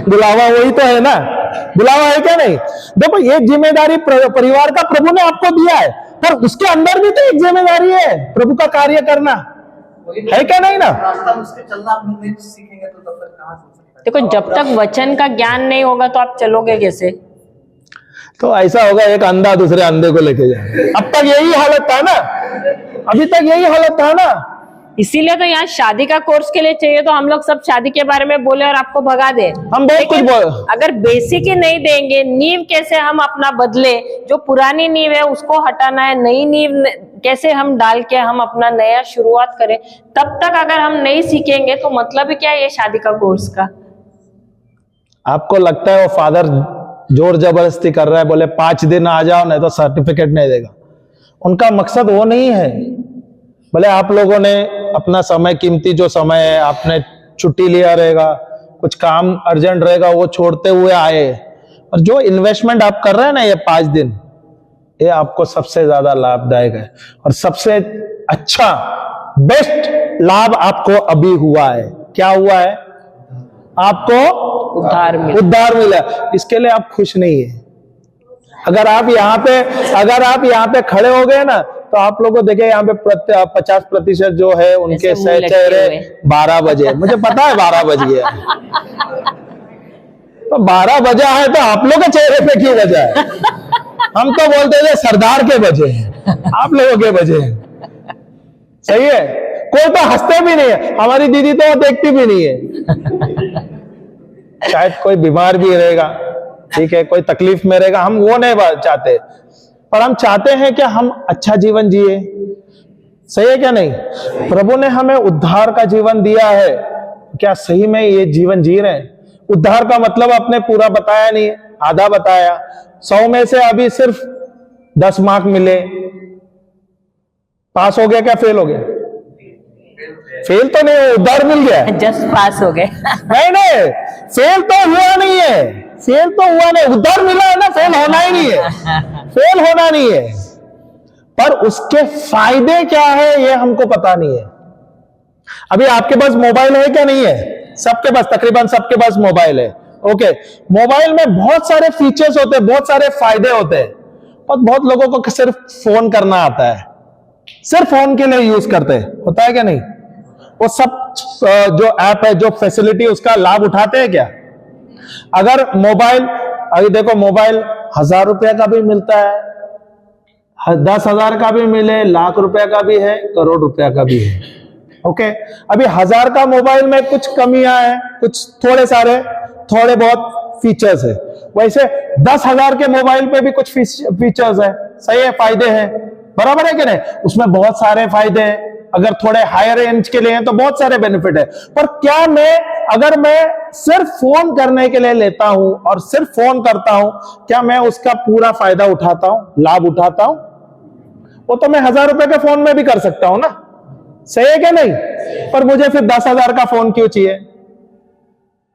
बुलावा वही तो है ना, बुलावा है क्या नहीं? देखो, ये जिम्मेदारी परिवार का प्रभु ने आपको दिया है, पर उसके अंदर भी तो एक जिम्मेदारी है, प्रभु का कार्य करना है क्या नहीं ना? रास्ता में उसके चलना आप नहीं सीखेंगे तो तब तक कहाँ चल सकते हैं? देखो, जब तक वचन का ज्ञान नहीं होगा तो आप चलोगे कैसे? तो ऐसा होगा, एक अंधा दूसरे अंधे को लेके जाए। अब तक यही हालत था ना, अभी तक यही हालत था ना। इसीलिए तो यहाँ शादी का कोर्स के लिए चाहिए, तो हम लोग सब शादी के बारे में बोले और आपको भगा दे। हम बहुत कुछ बोल, अगर बेसिक ही नहीं देंगे, नींव कैसे हम अपना बदले, जो पुरानी नींव है उसको हटाना है, नई नींव कैसे हम डाल के हम अपना नया शुरुआत करें, तब तक अगर हम नहीं सीखेंगे तो मतलब ही क्या है ये शादी का कोर्स का? आपको लगता है वो फादर जोर जबरदस्ती कर रहा है, बोले 5 दिन आ जाओ नहीं तो सर्टिफिकेट नहीं देगा? उनका मकसद वो नहीं है। भले आप लोगों ने अपना समय, कीमती जो समय है, आपने छुट्टी लिया रहेगा, कुछ काम अर्जेंट रहेगा, वो छोड़ते हुए आए, और जो इन्वेस्टमेंट आप कर रहे हैं ना ये 5 दिन, ये आपको सबसे ज्यादा लाभदायक है, और सबसे अच्छा बेस्ट लाभ आपको अभी हुआ है। क्या हुआ है? आपको उद्धार मिला। इसके लिए आप खुश नहीं है। अगर आप यहाँ पे खड़े हो गए ना, तो आप लोगों को देखे यहाँ पे 50% जो है उनके चेहरे 12 बजे, मुझे पता है 12 बज गया, तो 12 बजा है तो आप लोगों के चेहरे पे क्यों बजा है? हम तो बोलते थे सरदार के बजे हैं, आप लोगों के बजे हैं। सही है, कोई तो हंसते भी नहीं है, हमारी दीदी तो देखती भी नहीं है। शायद कोई बीमार भी रहेगा, ठीक है, कोई तकलीफ में रहेगा, हम वो नहीं चाहते, पर हम चाहते हैं कि हम अच्छा जीवन जिए। सही है क्या नहीं? प्रभु ने हमें उद्धार का जीवन दिया है, क्या सही में ये जीवन जी रहे हैं? उद्धार का मतलब आपने पूरा बताया नहीं, आधा बताया। 100 में से अभी सिर्फ 10 मार्क मिले, पास हो गया क्या फेल हो गया? फेल तो नहीं, उद्धार मिल गया, जस्ट पास हो गए। नहीं, फेल तो हुआ नहीं है, फेल तो हुआ नहीं, उद्धार मिला है ना, फेल होना ही नहीं है, फेल होना नहीं है, पर उसके फायदे क्या है ये हमको पता नहीं है। अभी आपके पास मोबाइल है क्या नहीं है? सबके पास, तकरीबन सबके पास मोबाइल है। ओके, मोबाइल में बहुत सारे फीचर्स होते हैं, बहुत सारे फायदे होते हैं, और बहुत लोगों को सिर्फ फोन करना आता है, सिर्फ फोन के लिए यूज करते हैं, होता है क्या नहीं? वो सब जो ऐप है, जो फैसिलिटी, उसका लाभ उठाते हैं क्या? अगर मोबाइल, अभी देखो मोबाइल 1000 रुपया का भी मिलता है, 10,000 का भी मिले, लाख रुपया का भी है, करोड़ रुपया का भी है। ओके, अभी 1000 का मोबाइल में कुछ कमियां हैं, कुछ थोड़े बहुत फीचर्स है, वैसे 10,000 के मोबाइल पे भी कुछ फीचर्स है, सही है, फायदे हैं, बराबर है कि नहीं? उसमें बहुत सारे फायदे हैं, अगर थोड़े हायर रेंज के लिए हैं तो बहुत सारे बेनिफिट है। पर क्या अगर मैं सिर्फ फोन करने के लिए लेता हूं और सिर्फ फोन करता हूं, क्या मैं उसका पूरा फायदा उठाता हूं, लाभ उठाता हूं? वो तो मैं 1000 रुपए के फोन में भी कर सकता हूं ना, सही है क्या नहीं? पर मुझे फिर 10,000 का फोन क्यों चाहिए,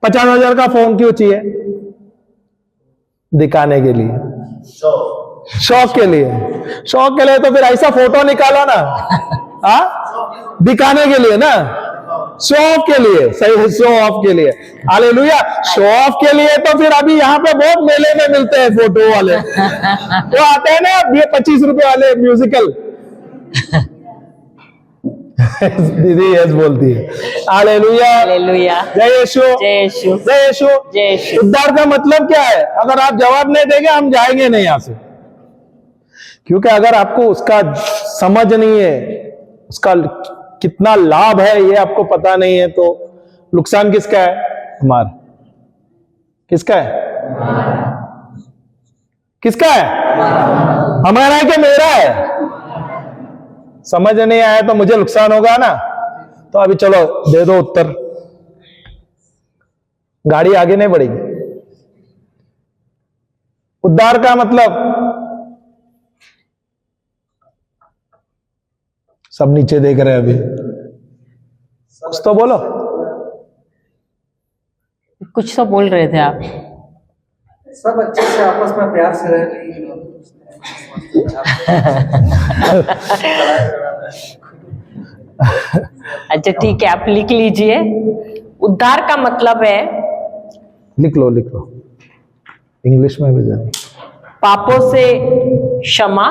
50,000 का फोन क्यों चाहिए? दिखाने के लिए, शौक के लिए तो फिर ऐसा फोटो निकालो ना, दिखाने के लिए ना, शो ऑफ के लिए, सही है, शो ऑफ के लिए। हालेलुया। शो ऑफ के लिए तो फिर अभी यहाँ पे बहुत मेले में मिलते हैं फोटो वाले, वो आते हैं ना ये 25 रुपए वाले म्यूजिकल। दीदी यस बोलती है। हालेलुया, हालेलुया, जय यीशु, जय यीशु, जय यीशु। जय यीशु। उद्धार का मतलब क्या है? अगर आप जवाब नहीं देंगे हम जाएंगे नहीं यहां से, क्योंकि अगर आपको उसका समझ नहीं है, उसका कितना लाभ है ये आपको पता नहीं है, तो नुकसान किसका है? हमारा। किसका है? किसका है? हमारा है कि मेरा है? समझ नहीं आया तो मुझे नुकसान होगा ना। तो अभी चलो दे दो उत्तर, गाड़ी आगे नहीं बढ़ेगी। उद्धार का मतलब, सब नीचे देख रहे हैं अभी, कुछ तो बोलो। कुछ तो बोल रहे थे आप। सब अच्छे से आपस में प्यार से रह रही है। अच्छा ठीक है, आप लिख लीजिए। उद्धार का मतलब है, लिख लो इंग्लिश में भी जाए। पापों से क्षमा।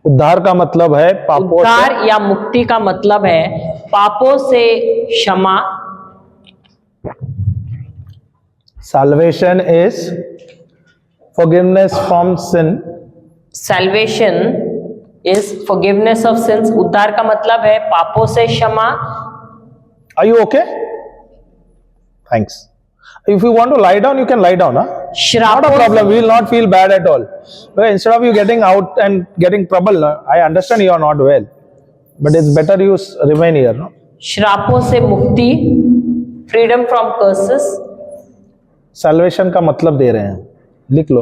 उद्धार का मतलब है पापों उद्धार से, या मुक्ति का मतलब है पापों से क्षमा। salvation is forgiveness from sin. Salvation is forgiveness of sins. उद्धार का मतलब है पापों से क्षमा। Are you okay? Thanks. If you want to lie down, you can lie down, huh? Not a श्रापों problem. We will not feel bad at all. But instead of you getting out and getting trouble, I understand you are not well, but it's better you remain here, no? श्रापों से मुक्ति, freedom from curses. Salvation का मतलब दे रहे हैं, लिख लो।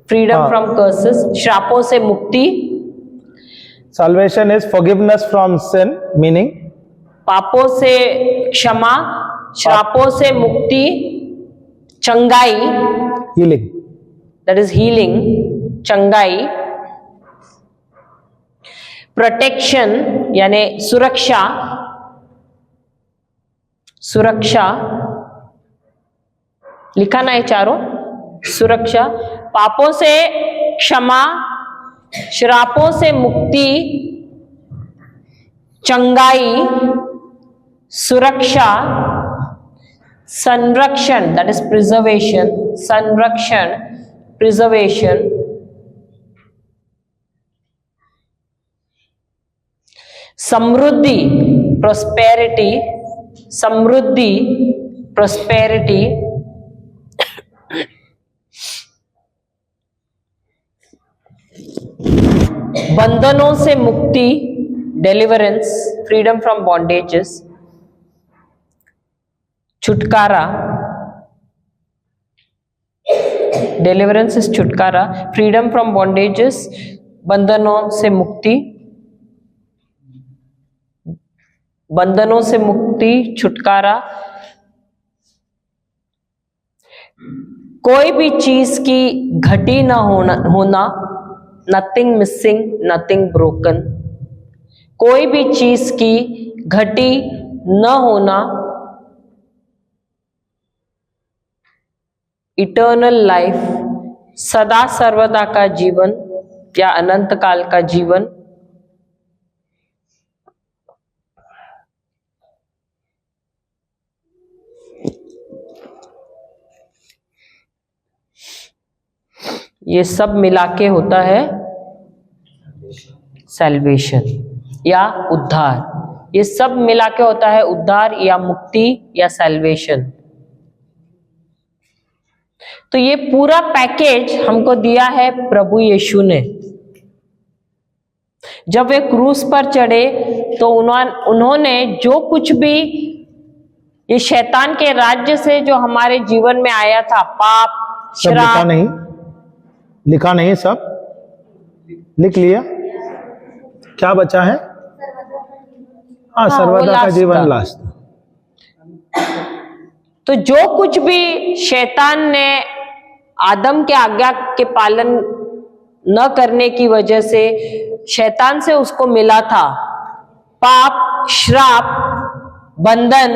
Freedom from curses, श्रापों से मुक्ति। Salvation is forgiveness from sin, meaning पापों से क्षमा, श्रापों से मुक्ति, चंगाई, healing. दैट इज हीलिंग, चंगाई। प्रोटेक्शन यानी सुरक्षा, सुरक्षा लिखा ना है चारों, सुरक्षा। पापों से क्षमा, श्रापों से मुक्ति, चंगाई, सुरक्षा, संरक्षण दैट इज प्रिजर्वेशन, संरक्षण, प्रिजर्वेशन, समृद्धि, प्रोस्पेरिटी, समृद्धि, प्रोस्पेरिटी, बंधनों से मुक्ति, डिलीवरेंस, फ्रीडम फ्रॉम बॉन्डेजेस, छुटकारा, डिलीवरेंस इज छुटकारा, फ्रीडम फ्रॉम बॉन्डेजेस, बंधनों से मुक्ति, बंधनों से मुक्ति, छुटकारा। कोई भी चीज की घटी ना होना, नथिंग मिसिंग, नथिंग ब्रोकन। कोई भी चीज की घटी न होना, इटर्नल लाइफ, सदा सर्वदा का जीवन या अनंत काल का जीवन। ये सब मिला के होता है सैल्वेशन या उद्धार। ये सब मिला के होता है उद्धार या मुक्ति या सैल्वेशन। तो ये पूरा पैकेज हमको दिया है प्रभु यीशु ने। जब वे क्रूस पर चढ़े तो उन्होंने जो कुछ भी ये शैतान के राज्य से जो हमारे जीवन में आया था, पाप, सब श्राप, लिखा नहीं सब लिख लिया। क्या बचा है? हाँ, सर्वदा का जीवन लास्ट। तो जो कुछ भी शैतान ने आदम के आज्ञा के पालन न करने की वजह से शैतान से उसको मिला था, पाप, श्राप, बंधन,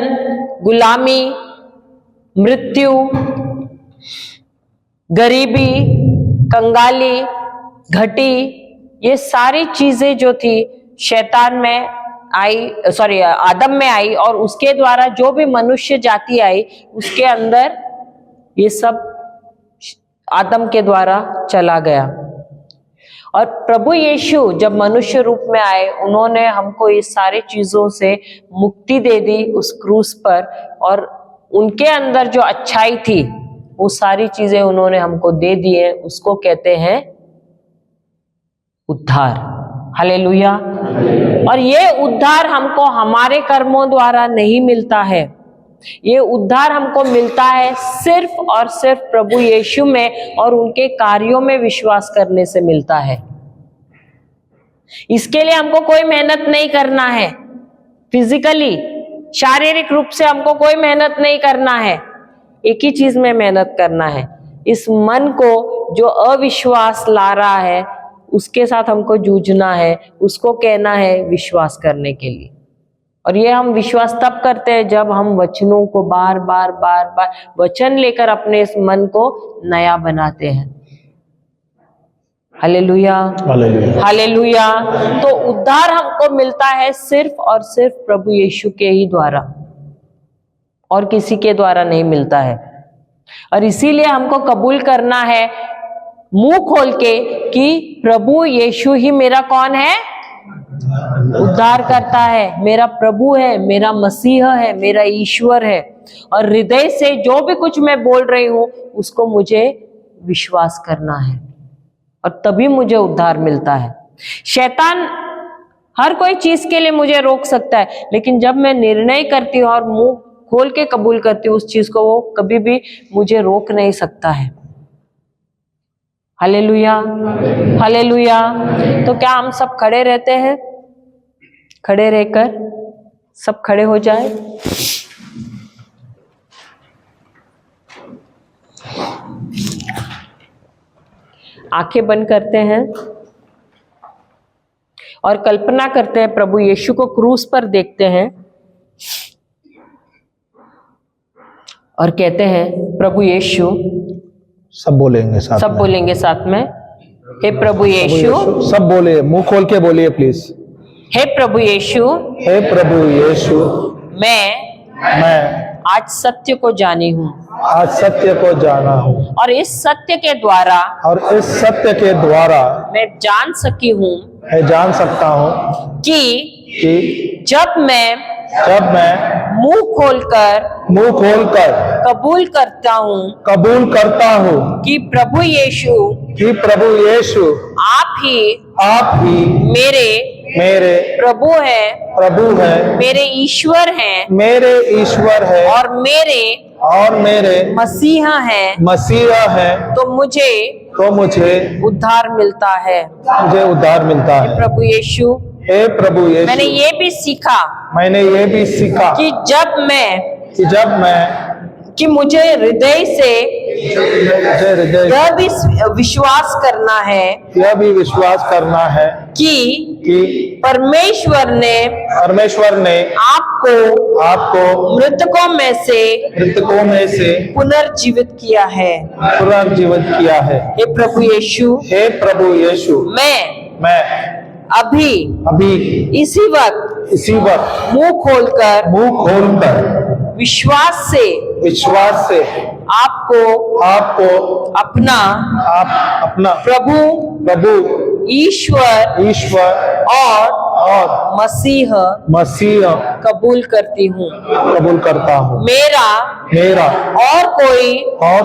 गुलामी, मृत्यु, गरीबी, कंगाली, घटी, ये सारी चीजें जो थी शैतान में आई, आदम में आई और उसके द्वारा जो भी मनुष्य जाति आई उसके अंदर ये सब आदम के द्वारा चला गया। और प्रभु यीशु जब मनुष्य रूप में आए, उन्होंने हमको इस सारी चीजों से मुक्ति दे दी उस क्रूस पर, और उनके अंदर जो अच्छाई थी वो सारी चीजें उन्होंने हमको दे दी है। उसको कहते हैं उद्धार। हालेलुया। और ये उद्धार हमको हमारे कर्मों द्वारा नहीं मिलता है, ये उद्धार हमको मिलता है सिर्फ और सिर्फ प्रभु यीशु में और उनके कार्यों में विश्वास करने से मिलता है। इसके लिए हमको कोई मेहनत नहीं करना है, फिजिकली शारीरिक रूप से हमको कोई मेहनत नहीं करना है। एक ही चीज में मेहनत करना है, इस मन को जो अविश्वास ला रहा है उसके साथ हमको जूझना है, उसको कहना है विश्वास करने के लिए। और ये हम विश्वास तब करते हैं जब हम वचनों को बार बार वचन लेकर अपने इस मन को नया बनाते हैं। Hallelujah, hallelujah. तो उद्धार हमको मिलता है सिर्फ और सिर्फ प्रभु यीशु के ही द्वारा, और किसी के द्वारा नहीं मिलता है। और इसीलिए हमको कबूल करना है मुंह खोल के कि प्रभु यीशु ही मेरा कौन है? उद्धार करता है, मेरा प्रभु है, मेरा मसीह है, मेरा ईश्वर है। और हृदय से जो भी कुछ मैं बोल रही हूं उसको मुझे विश्वास करना है, और तभी मुझे उद्धार मिलता है। शैतान हर कोई चीज के लिए मुझे रोक सकता है, लेकिन जब मैं निर्णय करती हूँ और मुंह खोल के कबूल करती हूँ उस चीज को, वो कभी भी मुझे रोक नहीं सकता है। Hallelujah, hallelujah. तो क्या हम सब खड़े रहते हैं? खड़े रहकर सब खड़े हो जाए। आंखें बंद करते हैं और कल्पना करते हैं, प्रभु यीशु को क्रूस पर देखते हैं और कहते हैं प्रभु यीशु, सब बोलेंगे साथ सब में। बोलेंगे साथ में, हे प्रभु यीशु। सब बोले, मुंह खोल के बोलिए प्लीज। हे प्रभु यीशु, हे प्रभु यीशु, मैं आज सत्य को जानी हूँ आज सत्य को जाना हूँ, और इस सत्य के द्वारा और इस सत्य के द्वारा मैं जान सकी हूँ मैं जान सकता हूँ कि जब मैं मुंह खोलकर कबूल करता हूँ कि प्रभु यीशु आप ही मेरे प्रभु है, मेरे ईश्वर हैं और मेरे मसीहा हैं, तो मुझे उद्धार मिलता है। प्रभु यीशु, हे प्रभु यीशु, मैंने ये भी सीखा कि मुझे हृदय से यह भी विश्वास करना है कि परमेश्वर ने आपको मृतकों में से पुनर्जीवित किया है। हे प्रभु यीशु, मैं अभी इसी वक्त मुंह खोलकर विश्वास से आपको अपना प्रभु ईश्वर और मसीह कबूल करता हूँ। मेरा और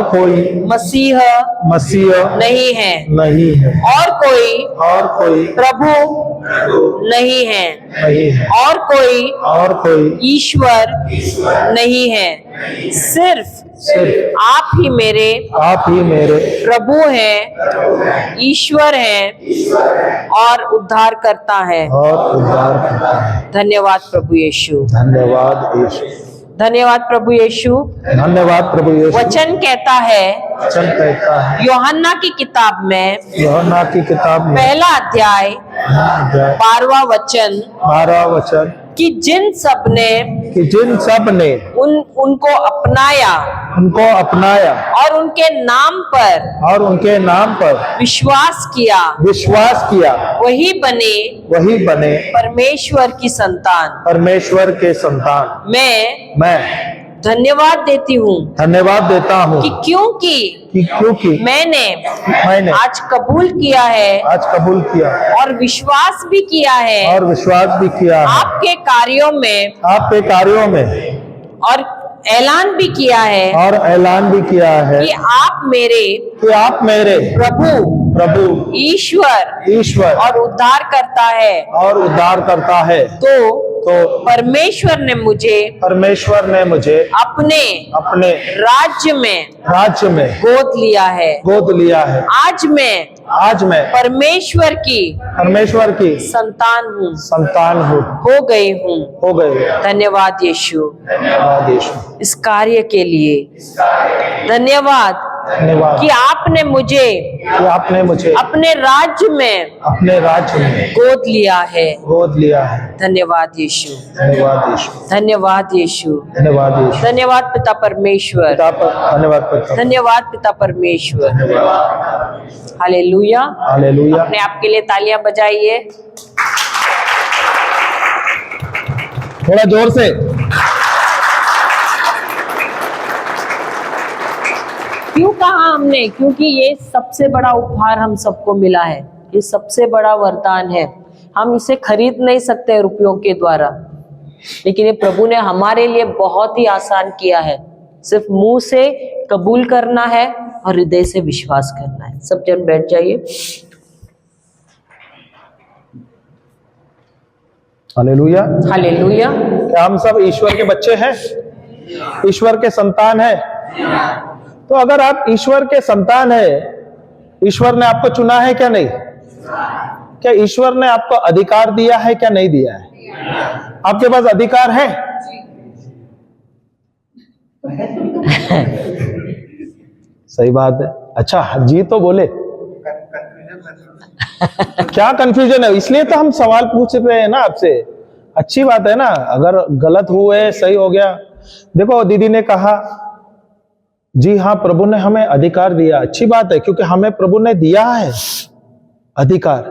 कोई मसीह नहीं है, और कोई प्रभु नहीं है, और कोई ईश्वर नहीं है। सिर्फ आप ही मेरे प्रभु हैं, ईश्वर हैं और उद्धार करता है। धन्यवाद प्रभु यीशु, धन्यवाद प्रभु यीशु। वचन कहता है यूहन्ना की किताब में पहला अध्याय 12वां वचन कि जिन सब ने उनको अपनाया और उनके नाम पर विश्वास किया वही बने परमेश्वर की संतान। मैं धन्यवाद देता हूँ कि क्योंकि मैंने आज कबूल किया है और विश्वास भी किया है आपके कार्यों में और ऐलान भी किया है कि आप मेरे प्रभु ईश्वर और उद्धार करता है तो परमेश्वर ने मुझे अपने राज्य में गोद लिया है। आज मैं परमेश्वर की संतान हूँ हो गई हूँ। धन्यवाद यीशु इस कार्य के लिए। धन्यवाद कि आपने मुझे अपने राज्य में गोद लिया है। धन्यवाद यीशु। धन्यवाद पिता परमेश्वर। धन्यवाद पिता परमेश्वर। हालेलुया। अपने आप के लिए तालियां बजाइए थोड़ा जोर से। क्यों कहा हमने? क्योंकि ये सबसे बड़ा उपहार हम सबको मिला है। ये सबसे बड़ा वरदान है। हम इसे खरीद नहीं सकते रुपयों के द्वारा, लेकिन ये प्रभु ने हमारे लिए बहुत ही आसान किया है। सिर्फ मुंह से कबूल करना है और हृदय से विश्वास करना है। सब जन बैठ जाइए। हालेलुया। हालेलुया। हम सब ईश्वर के बच्चे हैं, ईश्वर के संतान हैं। तो अगर आप ईश्वर के संतान है, ईश्वर ने आपको चुना है क्या नहीं? क्या ईश्वर ने आपको अधिकार दिया है क्या नहीं दिया है? आपके पास अधिकार है? सही बात है। अच्छा जी तो बोले। क्या कंफ्यूजन है? इसलिए तो हम सवाल पूछ रहे हैं ना आपसे। अच्छी बात है ना, अगर गलत हुए सही हो गया। देखो दीदी ने कहा जी हाँ प्रभु ने हमें अधिकार दिया। अच्छी बात है, क्योंकि हमें प्रभु ने दिया है अधिकार।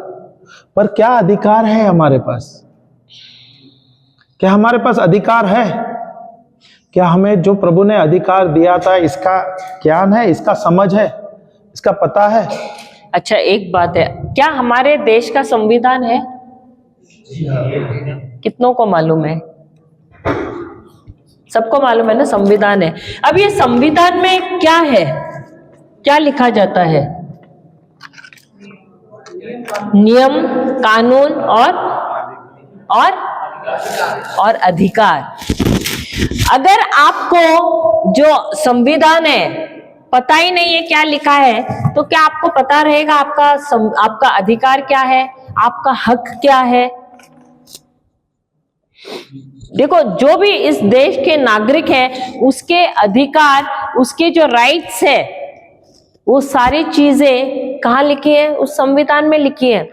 पर क्या अधिकार है हमारे पास? क्या हमारे पास अधिकार है? क्या हमें जो प्रभु ने अधिकार दिया था इसका ज्ञान है, इसका समझ है, इसका पता है? अच्छा एक बात है, क्या हमारे देश का संविधान है? कितनों को मालूम है? सबको मालूम है ना, संविधान है। अब ये संविधान में क्या है? क्या लिखा जाता है? नियम, कानून और अधिकार। अगर आपको जो संविधान है पता ही नहीं है क्या लिखा है, तो क्या आपको पता रहेगा आपका अधिकार क्या है, आपका हक क्या है? देखो, जो भी इस देश के नागरिक हैं, उसके अधिकार, उसके जो राइट्स है, वो सारी चीजें कहाँ लिखी है? उस संविधान में लिखी है।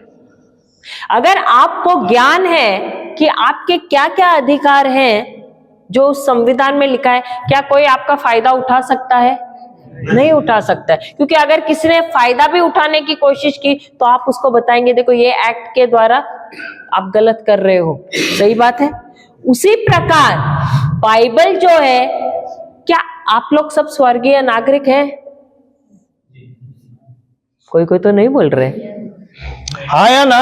अगर आपको ज्ञान है कि आपके क्या क्या अधिकार हैं जो उस संविधान में लिखा है, क्या कोई आपका फायदा उठा सकता है? नहीं उठा सकता है। क्योंकि अगर किसी ने फायदा भी उठाने की कोशिश की तो आप उसको बताएंगे देखो ये एक्ट के द्वारा आप गलत कर रहे हो। सही बात है। उसी प्रकार बाइबल जो है, क्या आप लोग सब स्वर्गीय नागरिक हैं? कोई तो नहीं बोल रहे। हाँ या ना?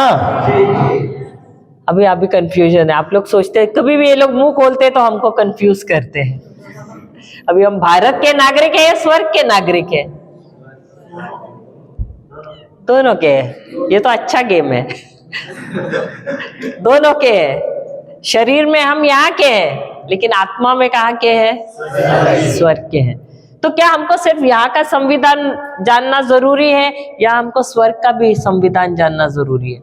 अभी कंफ्यूजन है। आप लोग सोचते हैं, कभी भी ये लोग मुंह खोलते हैं तो हमको कंफ्यूज करते हैं। अभी हम भारत के नागरिक हैं या स्वर्ग के नागरिक हैं? दोनों के हैं। ये तो अच्छा गेम है। दोनों के हैं। शरीर में हम यहाँ के हैं, लेकिन आत्मा में कहाँ के हैं? स्वर्ग के हैं। तो क्या हमको सिर्फ यहाँ का संविधान जानना जरूरी है या हमको स्वर्ग का भी संविधान जानना जरूरी है?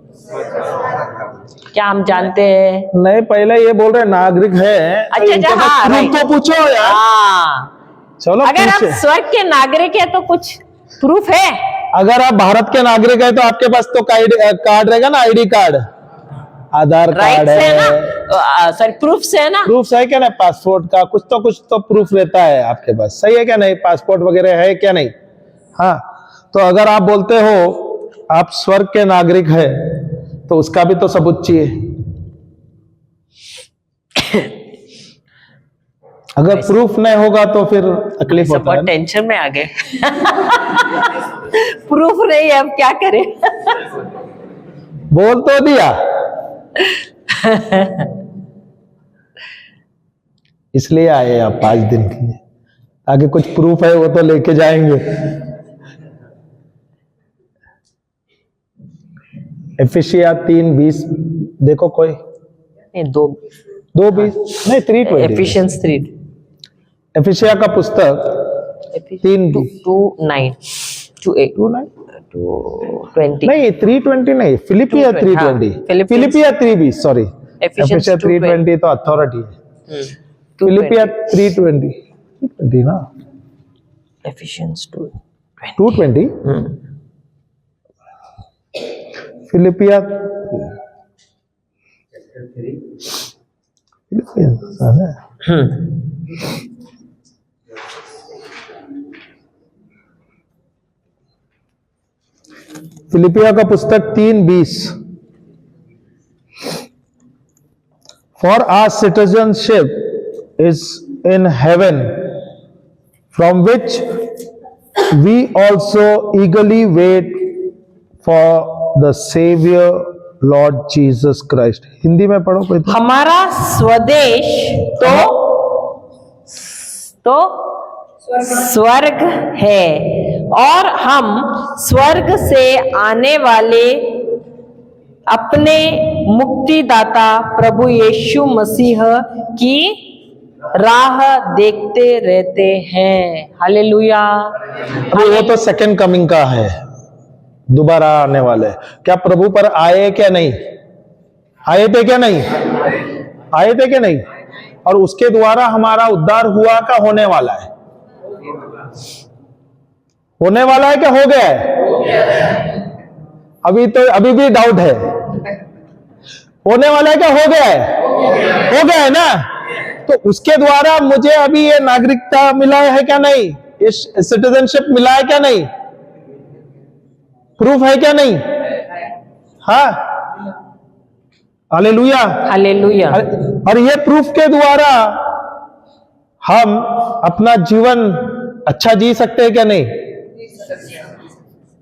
क्या हम जानते हैं? नहीं, पहले ये बोल रहे नागरिक है। अच्छा, हाँ, तो पूछो यार। हाँ, चलो अगर आप स्वर्ग के नागरिक है तो कुछ प्रूफ है? अगर आप भारत के नागरिक है तो आपके पास तो कार्ड रहेगा ना, आईडी कार्ड, आधार कार्ड है, सॉरी प्रूफ से है ना। प्रूफ है क्या नहीं, पासपोर्ट का कुछ तो प्रूफ रहता है आपके पास, सही है क्या नहीं, पासपोर्ट वगैरह है क्या नहीं। हाँ, तो अगर आप बोलते हो आप स्वर्ग के नागरिक है तो उसका भी तो सबूत चाहिए। अगर प्रूफ नहीं होगा तो फिर तकलीफ होता है। बहुत टेंशन में आ गए। प्रूफ नहीं है, अब क्या करें। बोल तो दिया। इसलिए आए आप 5 दिन के लिए, आगे कुछ प्रूफ है वो तो लेके जाएंगे। एफिसिया 3:20 देखो कोई, नहीं 2:20 नहीं 3:20। एफिशिएंस 3 एफिसिया का पुस्तक 3:20 2:20 नहीं 3:20 नहीं, फिलिपिया 3:20, फिलिपिया 3:20 सॉरी, एफिसिया 3:20 तो अथॉरिटी है, फिलिपिया 3:20 ना, एफिशिएंस 2:20 फिलिपिया फिलिपिया का पुस्तक 3:20 for our citizenship is in heaven from which we also eagerly wait for the saviour Lord Jesus Christ. Hindi में पढ़ो कोई तो। हमारा स्वदेश तो स्वर्ग है और हम स्वर्ग से आने वाले अपने मुक्तिदाता प्रभु यीशु मसीह की राह देखते रहते हैं। हालेलुया। अभी वो तो सेकंड कमिंग का है, दोबारा आने वाले। क्या प्रभु पर आए क्या नहीं, आए थे क्या नहीं, आए थे क्या नहीं, और उसके द्वारा हमारा उद्धार हुआ का होने वाला है, होने वाला है क्या हो गया है, अभी भी डाउट है, होने वाला है क्या हो गया है, हो गया है ना। तो उसके द्वारा मुझे अभी ये नागरिकता मिला है क्या नहीं, ये सिटीजनशिप मिला है क्या नहीं, प्रूफ है क्या नहीं। हाँ, हालेलुया हालेलुया। और ये प्रूफ के द्वारा हम अपना जीवन अच्छा जी सकते हैं क्या नहीं।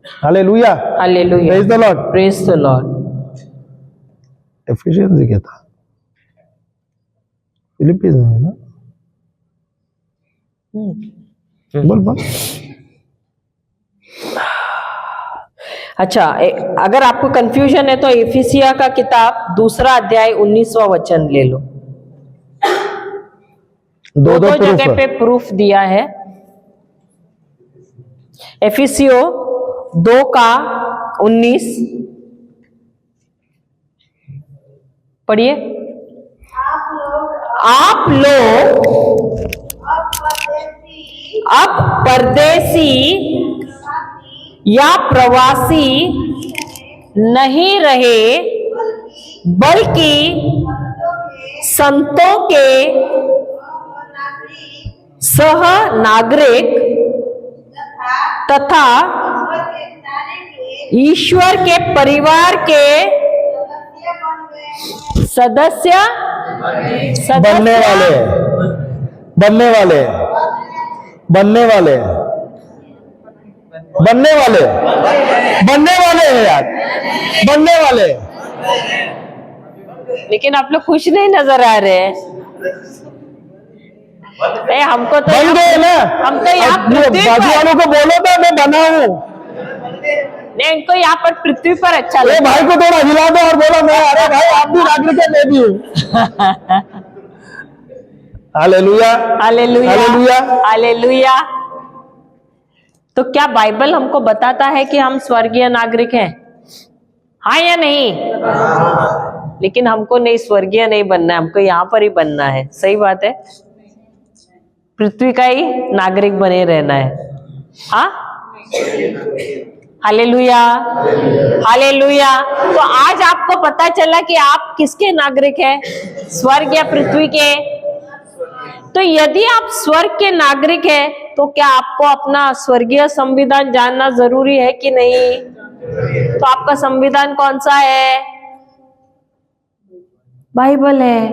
Hallelujah hallelujah. Praise the Lord, praise the Lord. Efficiency क्या था, फिलिपींस है ना, बोल। अच्छा, अगर आपको कंफ्यूजन है तो एफिसिया का किताब 2 अध्याय 19वां वचन ले लो। दो जगह पे प्रूफ दिया है। एफिसियो 2:19 पढ़िए। आप लोग अब परदेसी या प्रवासी नहीं रहे, बल्कि संतों के सह नागरिक तथा ईश्वर के परिवार के सदस्य बनने वाले बनने वाले बनने वाले बनने वाले बनने वाले हैं यार, बनने वाले। लेकिन आप लोग खुश नहीं नजर आ रहे हैं। नहीं, हमको तो बन गए ना, हम तो यहाँ पृथ्वी बाजू पर, वालों को बोलो था मैं बना हूँ। नहीं, इनको यहाँ पर पृथ्वी पर अच्छा अरे लगता भाई को थोड़ा हिला दो और बोलो मैं, अरे भाई आप भी नागरिक है, मैं भी हूँ। Hallelujah hallelujah hallelujah. हालेलुया। तो क्या बाइबल हमको बताता है कि हम स्वर्गीय नागरिक हैं, हाँ या नहीं? लेकिन हमको नहीं, स्वर्गीय नहीं बनना है, हमको यहाँ पर ही बनना है। सही बात है, पृथ्वी का ही नागरिक बने रहना है। हाँ, हालेलुया, हालेलुया। तो आज आपको पता चला कि आप किसके नागरिक हैं, स्वर्ग या पृथ्वी के। तो यदि आप स्वर्ग के नागरिक हैं तो क्या आपको अपना स्वर्गीय संविधान जानना जरूरी है कि नहीं? तो आपका संविधान कौन सा है? बाइबल है।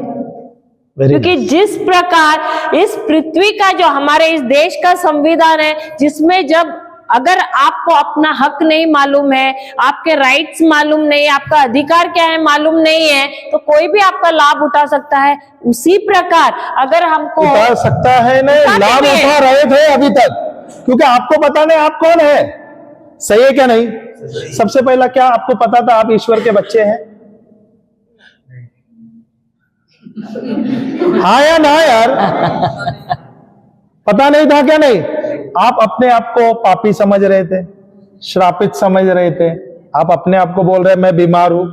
क्योंकि जिस प्रकार इस पृथ्वी का जो हमारे इस देश का संविधान है, जिसमें जब अगर आपको अपना हक नहीं मालूम है, आपके राइट्स मालूम नहीं है, आपका अधिकार क्या है मालूम नहीं है, तो कोई भी आपका लाभ उठा सकता है। उसी प्रकार अगर हमको उठा सकता है नहीं, लाभ उठा रहे थे अभी तक, क्योंकि आपको पता नहीं आप कौन है। सही है क्या नहीं? सबसे पहला क्या आपको पता था आप ईश्वर के बच्चे हैं? हाँ या ना यार? पता नहीं था क्या नहीं? आप अपने आप को पापी समझ रहे थे, श्रापित समझ रहे थे। आप अपने आप को बोल रहे मैं बीमार हूं,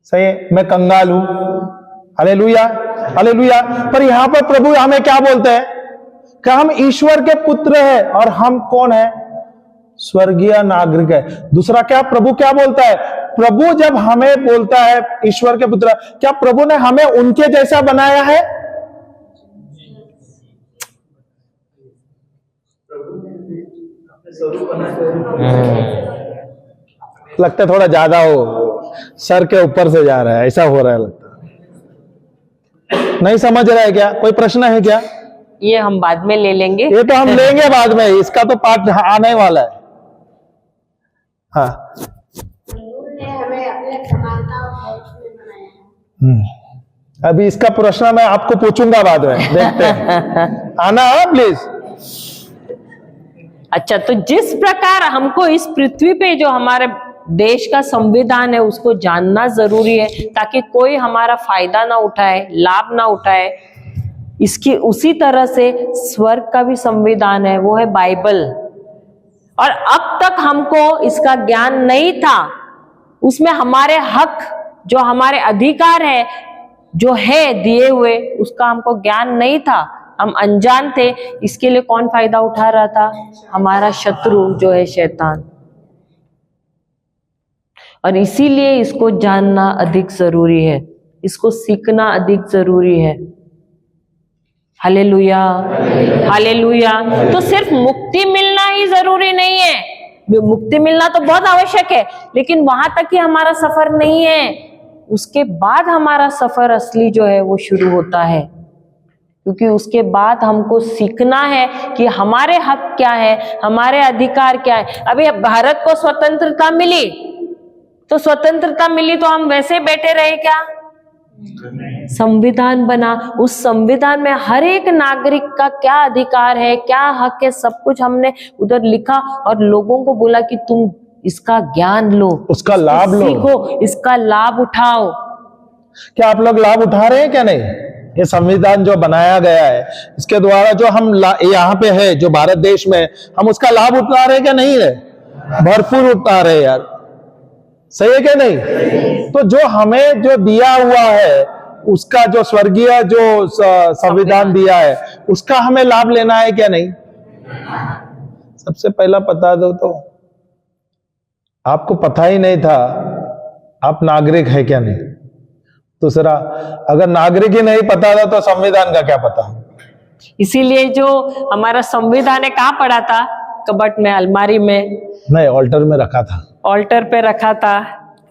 सही है, मैं कंगाल हूं। Hallelujah, hallelujah. पर यहां पर प्रभु हमें क्या बोलते हैं कि हम ईश्वर के पुत्र हैं। और हम कौन है? स्वर्गीय नागरिक है। दूसरा क्या प्रभु क्या बोलता है? प्रभु जब हमें बोलता है ईश्वर के पुत्र, क्या प्रभु ने हमें उनके जैसा बनाया है? लगता है थोड़ा ज्यादा हो, सर के ऊपर से जा रहा है, ऐसा हो रहा है लगता है। नहीं समझ रहा है क्या? कोई प्रश्न है क्या? ये हम बाद में ले लेंगे। ये तो हम लेंगे बाद में, इसका तो पाठ आने वाला है। हाँ, प्रभु ने हमें अपने समानता और स्वरूप में बनाया है। अभी इसका प्रश्न मैं आपको पूछूंगा बाद में, देखते हैं। आना प्लीज। अच्छा, तो जिस प्रकार हमको इस पृथ्वी पे जो हमारे देश का संविधान है उसको जानना जरूरी है, ताकि कोई हमारा फायदा ना उठाए, लाभ ना उठाए, इसकी उसी तरह से स्वर्ग का भी संविधान है, वो है बाइबल। और अब तक हमको इसका ज्ञान नहीं था। उसमें हमारे हक, जो हमारे अधिकार है, जो है दिए हुए, उसका हमको ज्ञान नहीं था। हम अनजान थे। इसके लिए कौन फायदा उठा रहा था? हमारा शत्रु जो है शैतान। और इसीलिए इसको जानना अधिक जरूरी है, इसको सीखना अधिक जरूरी है। Hallelujah, hallelujah. तो सिर्फ मुक्ति मिलना ही जरूरी नहीं है। मुक्ति मिलना तो बहुत आवश्यक है, लेकिन वहां तक ही हमारा सफर नहीं है। उसके बाद हमारा सफर असली जो है वो शुरू होता है, क्योंकि उसके बाद हमको सीखना है कि हमारे हक क्या है, हमारे अधिकार क्या है। अभी भारत को स्वतंत्रता मिली, तो स्वतंत्रता मिली तो हम वैसे बैठे रहे क्या? संविधान बना, उस संविधान में हर एक नागरिक का क्या अधिकार है, क्या हक है, सब कुछ हमने उधर लिखा और लोगों को बोला कि तुम इसका ज्ञान लो, उसका लाभ लो, सीखो, इसका लाभ उठाओ। क्या आप लोग लाभ उठा रहे हैं क्या नहीं? ये संविधान जो बनाया गया है, इसके द्वारा जो हम यहाँ पे है, जो भारत देश में, हम उसका लाभ उठा रहे हैं क्या नहीं है? भरपूर उठा रहे हैं यार। सही है क्या नहीं? तो जो हमें जो दिया हुआ है, उसका जो स्वर्गीय जो संविधान दिया है, उसका हमें लाभ लेना है क्या नहीं? सबसे पहला पता दो तो आपको पता ही नहीं था आप नागरिक है क्या नहीं। दूसरा, अगर नागरिक ही नहीं पता था तो संविधान का क्या पता? इसीलिए जो हमारा संविधान है कहाँ पड़ा था? कबट में, अलमारी में नहीं, ऑल्टर में रखा था। ऑल्टर पे रखा था।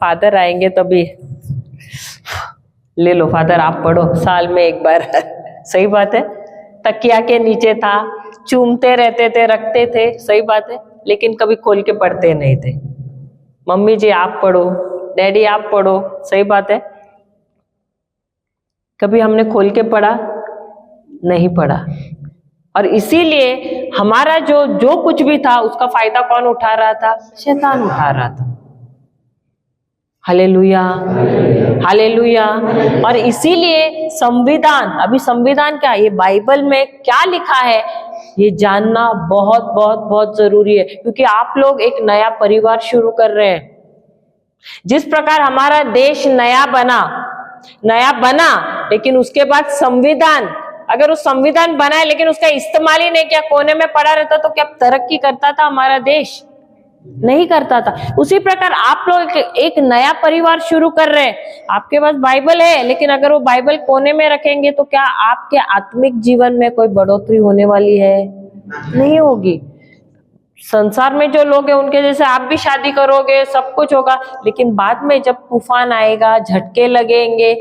फादर आएंगे तभी ले लो फादर, आप पढ़ो साल में एक बार। सही बात है। तकिया के नीचे था, चूमते रहते थे, रखते थे। सही बात है, लेकिन कभी खोल के पढ़ते नहीं थे। मम्मी जी आप पढ़ो, डैडी आप पढ़ो। सही बात है, कभी हमने खोल के पढ़ा नहीं पढ़ा। और इसीलिए हमारा जो कुछ भी था उसका फायदा कौन उठा रहा था? शैतान उठा रहा था। Hallelujah, hallelujah. और इसीलिए संविधान, अभी संविधान क्या, ये बाइबल में क्या लिखा है ये जानना बहुत बहुत बहुत जरूरी है, क्योंकि आप लोग एक नया परिवार शुरू कर रहे हैं। जिस प्रकार हमारा देश नया बना, लेकिन उसके बाद संविधान, अगर उस संविधान बना है लेकिन उसका इस्तेमाल ही नहीं किया, कोने में पड़ा रहता, तो क्या तरक्की करता था हमारा देश? नहीं करता था। उसी प्रकार आप लोग एक नया परिवार शुरू कर रहे हैं, आपके पास बाइबल है, लेकिन अगर वो बाइबल कोने में रखेंगे तो क्या आपके आत्मिक जीवन में कोई बढ़ोतरी होने वाली है? नहीं होगी। संसार में जो लोग हैं उनके जैसे आप भी शादी करोगे, सब कुछ होगा, लेकिन बाद में जब तूफान आएगा, झटके लगेंगे,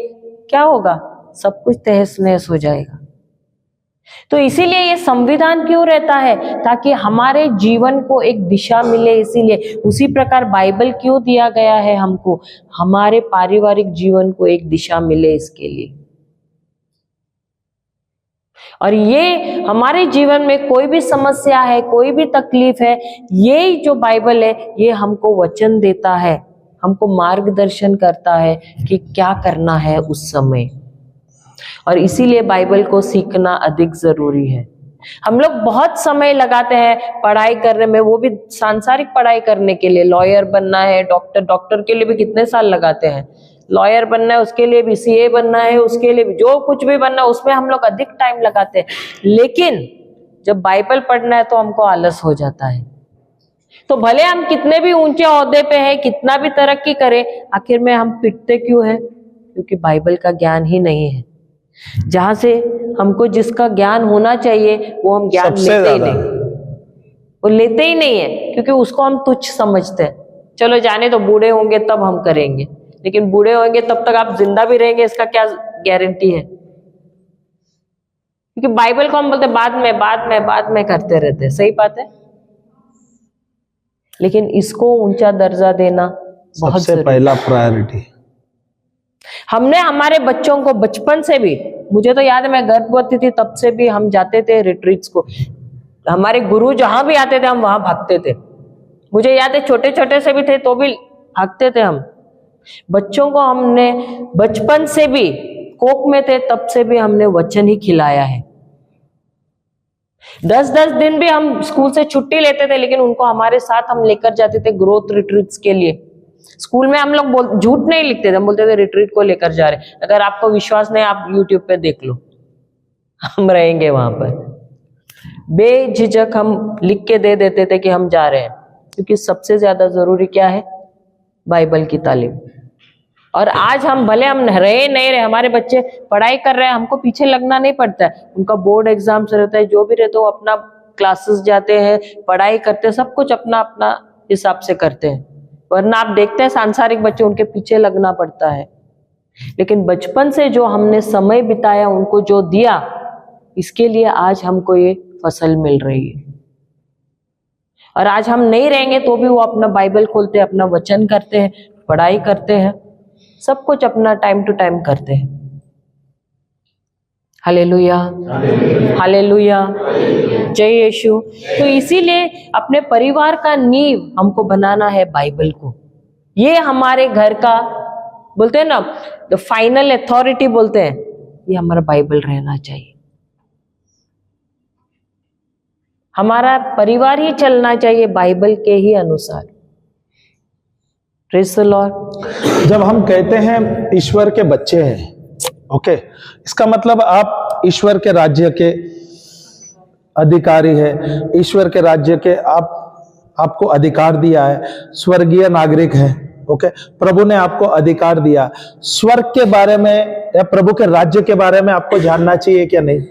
क्या होगा? सब कुछ तहस नहस हो जाएगा। तो इसीलिए ये संविधान क्यों रहता है? ताकि हमारे जीवन को एक दिशा मिले। इसीलिए उसी प्रकार बाइबल क्यों दिया गया है हमको? हमारे पारिवारिक जीवन को एक दिशा मिले इसके लिए। और ये हमारे जीवन में कोई भी समस्या है, कोई भी तकलीफ है, ये जो बाइबल है ये हमको वचन देता है, हमको मार्गदर्शन करता है कि क्या करना है उस समय। और इसीलिए बाइबल को सीखना अधिक जरूरी है। हम लोग बहुत समय लगाते हैं पढ़ाई करने में, वो भी सांसारिक पढ़ाई करने के लिए। लॉयर बनना है, डॉक्टर के लिए भी कितने साल लगाते हैं। लॉयर बनना है, उसके लिए भी सीए बनना है, उसके लिए भी जो कुछ भी बनना है, उसमें हम लोग अधिक टाइम लगाते हैं। लेकिन जब बाइबल पढ़ना है तो हमको आलस हो जाता है। तो भले हम कितने भी ऊंचे ओहदे पे हैं, कितना भी तरक्की करें, आखिर में हम पिटते क्यों है? क्योंकि बाइबल का ज्ञान ही नहीं है। जहां से हमको जिसका ज्ञान होना चाहिए वो हम ज्ञान लेते ही नहीं, वो लेते ही नहीं है, क्योंकि उसको हम तुच्छ समझते हैं। चलो जाने तो, बूढ़े होंगे तब हम करेंगे, लेकिन बूढ़े होंगे तब तक आप जिंदा भी रहेंगे इसका क्या गारंटी है? क्योंकि बाइबल को हम बोलते बाद में करते रहते हैं। सही बात है, लेकिन इसको ऊंचा दर्जा देना बहुत सबसे पहला प्रायोरिटी। हमने हमारे बच्चों को बचपन से भी, मुझे तो याद है मैं गर्भवती थी तब से भी हम जाते थे रिट्रीट्स को। हमारे गुरु जहां भी आते थे हम वहां भागते थे। मुझे याद है छोटे छोटे से भी थे तो भी भागते थे हम। बच्चों को हमने बचपन से भी, कोख में थे तब से भी हमने वचन ही खिलाया है। 10-10 दिन भी हम स्कूल से छुट्टी लेते थे, लेकिन उनको हमारे साथ हम लेकर जाते थे ग्रोथ रिट्रीट्स के लिए। स्कूल में हम लोग झूठ नहीं लिखते थे, हम बोलते थे रिट्रीट को लेकर जा रहे। अगर आपको विश्वास नहीं, आप यूट्यूब पे देख लो, हम रहेंगे वहां पर। बेझिझक हम लिख के दे देते थे कि हम जा रहे हैं, क्योंकि सबसे ज्यादा जरूरी क्या है? बाइबल की तालीम। और आज हम भले हम रहे नहीं रहे, हमारे बच्चे पढ़ाई कर रहे हैं, हमको पीछे लगना नहीं पड़ता है। उनका बोर्ड एग्जाम्स रहता है, जो भी रहता है, वो अपना क्लासेस जाते हैं, पढ़ाई करते हैं, सब कुछ अपना अपना हिसाब से करते हैं। वरना आप देखते हैं सांसारिक बच्चे, उनके पीछे लगना पड़ता है। लेकिन बचपन से जो हमने समय बिताया, उनको जो दिया, इसके लिए आज हमको ये फसल मिल रही है। और आज हम नहीं रहेंगे तो भी वो अपना बाइबल खोलते हैं, अपना वचन करते हैं, पढ़ाई करते हैं, सब कुछ अपना टाइम टू टाइम करते हैं। हालेलुया, हालेलुया, जय यीशु। तो इसीलिए अपने परिवार का नींव हमको बनाना है बाइबल को। ये हमारे घर का, बोलते हैं ना, द फाइनल अथॉरिटी बोलते हैं, ये हमारा बाइबल रहना चाहिए। हमारा परिवार ही चलना चाहिए बाइबल के ही अनुसार। Praise the Lord. जब हम कहते हैं ईश्वर के बच्चे हैं, ओके, इसका मतलब आप ईश्वर के राज्य के अधिकारी है। ईश्वर के राज्य के आपको अधिकार दिया है, स्वर्गीय नागरिक है। ओके, प्रभु ने आपको अधिकार दिया। स्वर्ग के बारे में या प्रभु के राज्य के बारे में आपको जानना चाहिए क्या नहीं?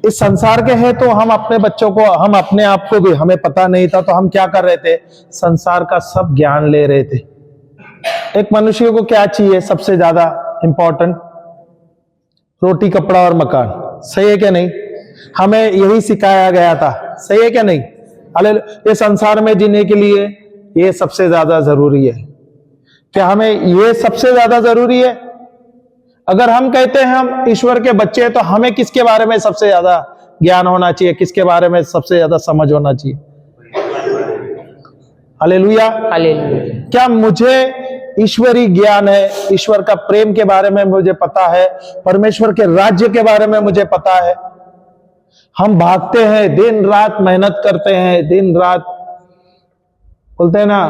इस संसार के हैं तो हम अपने बच्चों को, हम अपने आप को भी, हमें पता नहीं था तो हम क्या कर रहे थे? संसार का सब ज्ञान ले रहे थे। एक मनुष्य को क्या चाहिए सबसे ज्यादा इंपॉर्टेंट? रोटी, कपड़ा और मकान। सही है क्या नहीं? हमें यही सिखाया गया था। सही है क्या नहीं? अरे ये संसार में जीने के लिए ये सबसे ज्यादा जरूरी है। क्या हमें ये सबसे ज्यादा जरूरी है? अगर हम कहते हैं हम ईश्वर के बच्चे हैं, तो हमें किसके बारे में सबसे ज्यादा ज्ञान होना चाहिए? किसके बारे में सबसे ज्यादा समझ होना चाहिए? Hallelujah, hallelujah. क्या मुझे ईश्वरी ज्ञान है? ईश्वर का प्रेम के बारे में मुझे पता है, परमेश्वर के राज्य के बारे में मुझे पता है। हम भागते हैं, दिन रात मेहनत करते हैं, दिन रात बोलते हैं ना,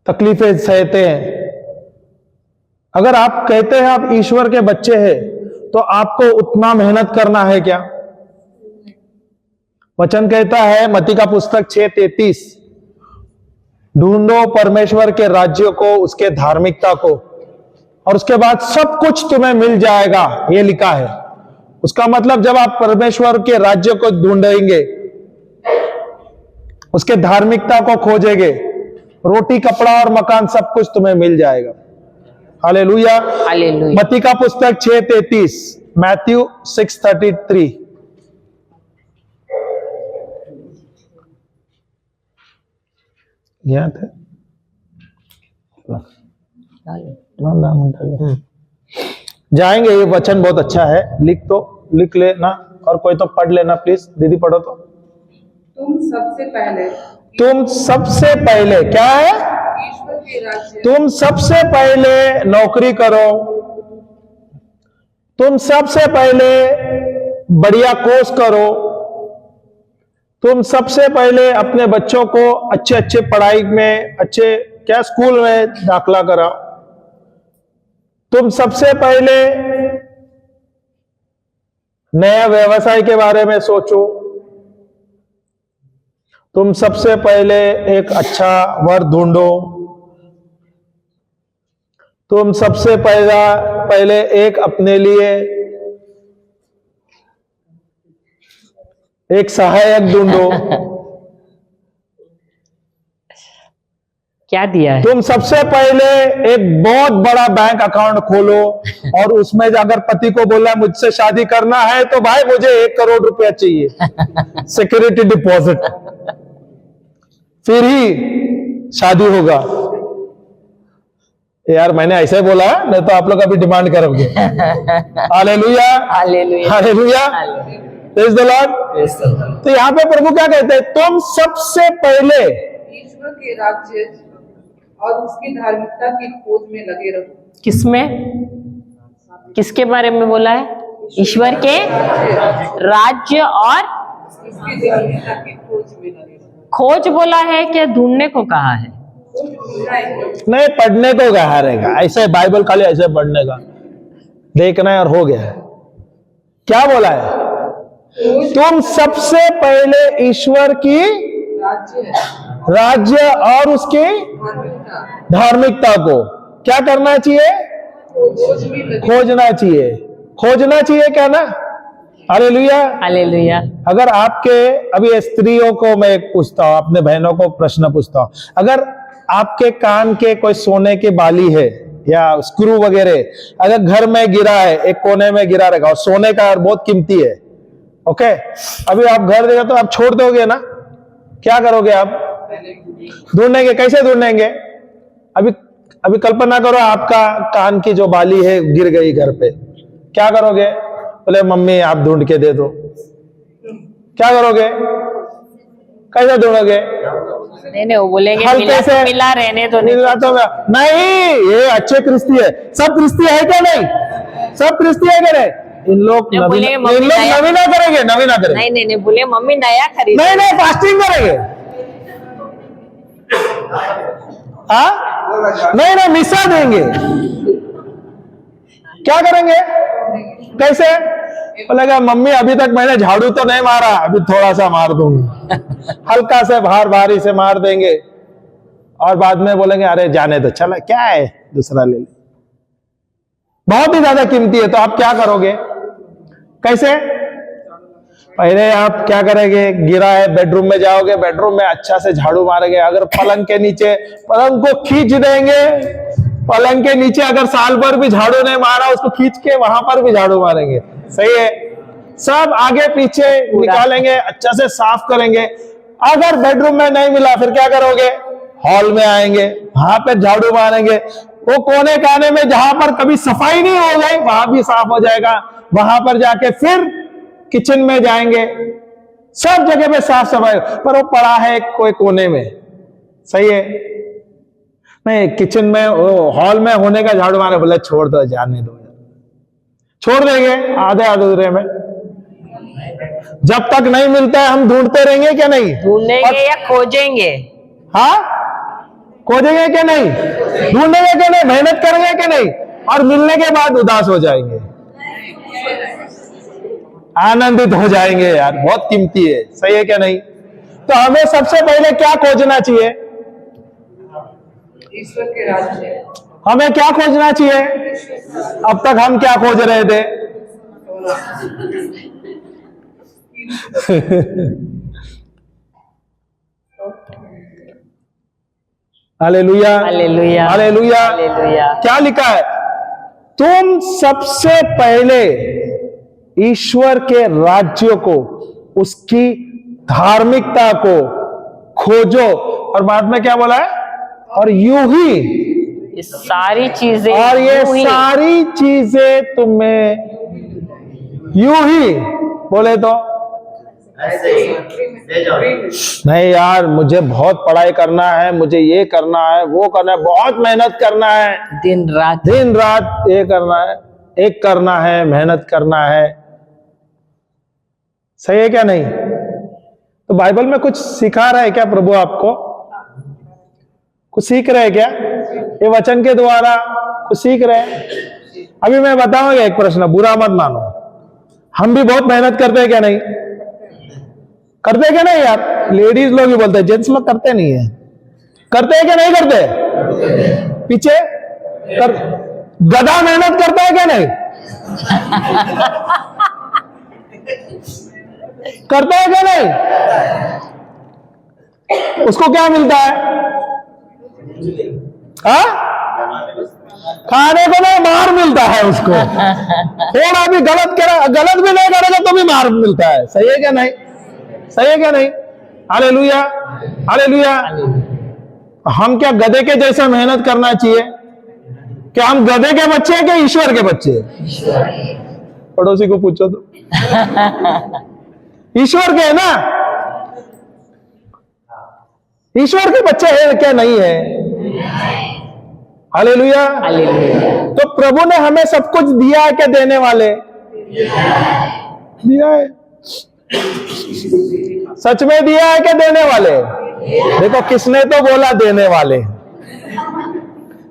तकलीफें सहते हैं। अगर आप कहते हैं आप ईश्वर के बच्चे हैं, तो आपको उतना मेहनत करना है क्या? वचन कहता है, मत्ती का पुस्तक 6:33, ढूंढो परमेश्वर के राज्य को, उसके धार्मिकता को, और उसके बाद सब कुछ तुम्हें मिल जाएगा, ये लिखा है। उसका मतलब जब आप परमेश्वर के राज्य को ढूंढेंगे, उसके धार्मिकता को खोजेंगे, रोटी कपड़ा और मकान सब कुछ तुम्हें मिल जाएगा। हालेलुया। हालेलुया। मत्ती का पुस्तक 6:33, मैथ्यू 6:33। याद है? जाएंगे, ये वचन बहुत अच्छा है, लिख लेना, और कोई तो पढ़ लेना प्लीज। दीदी पढ़ो तो। तुम सबसे पहले क्या है? ईश्वर के राज्य तुम सबसे पहले नौकरी करो, तुम सबसे पहले बढ़िया कोर्स करो, तुम सबसे पहले अपने बच्चों को अच्छे अच्छे पढ़ाई में, अच्छे क्या स्कूल में दाखला कराओ, तुम सबसे पहले नया व्यवसाय के बारे में सोचो, तुम सबसे पहले एक अच्छा वर ढूंढो, तुम सबसे पहले एक अपने लिए एक सहायक ढूंढो, क्या दिया है? तुम सबसे पहले एक बहुत बड़ा बैंक अकाउंट खोलो, और उसमें अगर पति को बोला मुझसे शादी करना है तो भाई मुझे 1 करोड़ रुपया चाहिए सिक्योरिटी डिपॉजिट, फिर ही शादी होगा। यार मैंने ऐसे बोला, नहीं तो आप लोग अभी डिमांड करोगे। Hallelujah, hallelujah, hallelujah, praise the Lord. तो यहाँ पे प्रभु क्या कहते हैं? तुम सबसे पहले ईश्वर के राज्य और उसकी धार्मिकता की खोज में लगे रहो। किसमें, किसके बारे में बोला है? ईश्वर के राज्य और उसकी धार्मिकता की खोज में लगे रहो। खोज बोला है क्या ढूंढने को कहा है? नहीं, पढ़ने को कहा रहेगा, ऐसे बाइबल खाली ऐसे पढ़ने का, देखना है और हो गया। क्या बोला है? तुम सबसे पहले ईश्वर की राज्य और उसकी धार्मिकता को क्या करना चाहिए? खोजना चाहिए। खोजना चाहिए क्या ना? Hallelujah, hallelujah. अगर आपके, अभी स्त्रियों को मैं एक पूछता हूं, अपने बहनों को प्रश्न पूछता हूं, अगर आपके कान के कोई सोने की बाली है या स्क्रू वगैरह अगर घर में गिरा है, एक कोने में गिरा रहेगा, और सोने का बहुत कीमती है, ओके, अभी आप घर देगा तो आप छोड़ दोगे ना? क्या करोगे आप? ढूंढेंगे। कैसे ढूंढेंगे? अभी कल्पना करो आपका कान की जो बाली है गिर गई घर पे, क्या करोगे? बोले मम्मी आप ढूंढ के दे दो। क्या करोगे? कैसे ढूंढोगे? नहीं, वो बोलेंगे हल्के से मिला रहने तो मिला तो नहीं, ये अच्छे क्रिस्ती है। सब क्रिस्ती है क्या? नहीं, सब क्रिस्ती है क्या? नहीं, इन लोग नवीना करेंगे, नवीना करेंगे। नहीं, बोले मम्मी नया खरीद। नहीं, फास्टिंग करेंगे। हाँ, नहीं, मिसा देंगे। क्या करेंगे? कैसे? बोलेगा मम्मी अभी तक मैंने झाड़ू तो नहीं मारा, अभी थोड़ा सा मार दूंगा। हल्का से भारी से मार देंगे, और बाद में बोलेंगे अरे जाने दो, चला क्या है, दूसरा ले ले। बहुत ही ज्यादा कीमती है, तो आप क्या करोगे? कैसे? पहले आप क्या करेंगे? गिरा है, बेडरूम में जाओगे, बेडरूम में अच्छा से झाड़ू मारेंगे। अगर पलंग के नीचे, पलंग को खींच देंगे, पलंग के नीचे अगर साल भर भी झाड़ू नहीं मारा, उसको खींच के वहां पर भी झाड़ू मारेंगे। सही है? सब आगे पीछे निकालेंगे, अच्छा से साफ करेंगे। अगर बेडरूम में नहीं मिला, फिर क्या करोगे? हॉल में आएंगे, वहां पर झाड़ू मारेंगे। वो कोने काने में जहां पर कभी सफाई नहीं हो गई, वहां भी साफ हो जाएगा। वहां पर जाके फिर किचन में जाएंगे, सब जगह पे साफ सफाई। पर वो पड़ा है कोई कोने में। सही है? नहीं, किचन में, हॉल में होने का झाड़ू मारे, बोले छोड़ दो, जाने दो, छोड़ देंगे आधे अधूरे में। जब तक नहीं मिलता है हम ढूंढते रहेंगे क्या? नहीं ढूंढेंगे या खोजेंगे? हाँ, खोजेंगे क्या? नहीं ढूंढेंगे क्या? नहीं मेहनत करेंगे क्या? नहीं, और मिलने के बाद उदास हो जाएंगे, आनंदित हो जाएंगे। यार बहुत कीमती है। सही है क्या? नहीं, तो हमें सबसे पहले क्या खोजना चाहिए? ईश्वर के राज्य, हमें क्या खोजना चाहिए? अब तक हम क्या खोज रहे थे? Hallelujah, hallelujah, hallelujah. हालेलुया। क्या लिखा है? तुम सबसे पहले ईश्वर के राज्य को, उसकी धार्मिकता को खोजो, और बाद में क्या बोला है? और यूं ही, ये सारी चीजें, और ये यूं ही, सारी चीजें तुम्हें यूं ही, बोले तो नहीं यार, मुझे बहुत पढ़ाई करना है, मुझे ये करना है, वो करना है, बहुत मेहनत करना है, दिन रात दिन रात ये करना है, एक करना है, मेहनत करना है। सही है क्या? नहीं तो बाइबल में कुछ सिखा रहा है क्या प्रभु आपको? कुछ सीख रहे हैं क्या? ये वचन के द्वारा कुछ सीख रहे हैं? अभी मैं बताऊंगा एक प्रश्न, बुरा मत मानो। हम भी बहुत मेहनत करते हैं क्या? नहीं करते हैं क्या? नहीं यार, लेडीज लोग ही बोलते हैं, जेंट्स लोग करते नहीं है। करते हैं क्या? नहीं करते? पीछे कर, गधा मेहनत करता है क्या? नहीं करता है क्या? नहीं, उसको क्या मिलता है? हाँ? खाने को नहीं, मार मिलता है उसको। थोड़ा भी गलत भी नहीं करेगा तो भी मार मिलता है। सही है क्या? नहीं सही है क्या? नहीं। Hallelujah, hallelujah. हम क्या गधे के जैसा मेहनत करना चाहिए? क्या हम गधे के बच्चे हैं क्या ईश्वर के बच्चे? पड़ोसी को पूछो तो। ईश्वर के है ना, ईश्वर के बच्चे हैं क्या? नहीं है। Hallelujah, hallelujah. तो प्रभु ने हमें सब कुछ दिया है क्या? देने वाले दिया है। सच में दिया है क्या? देने वाले। देखो किसने तो बोला देने वाले।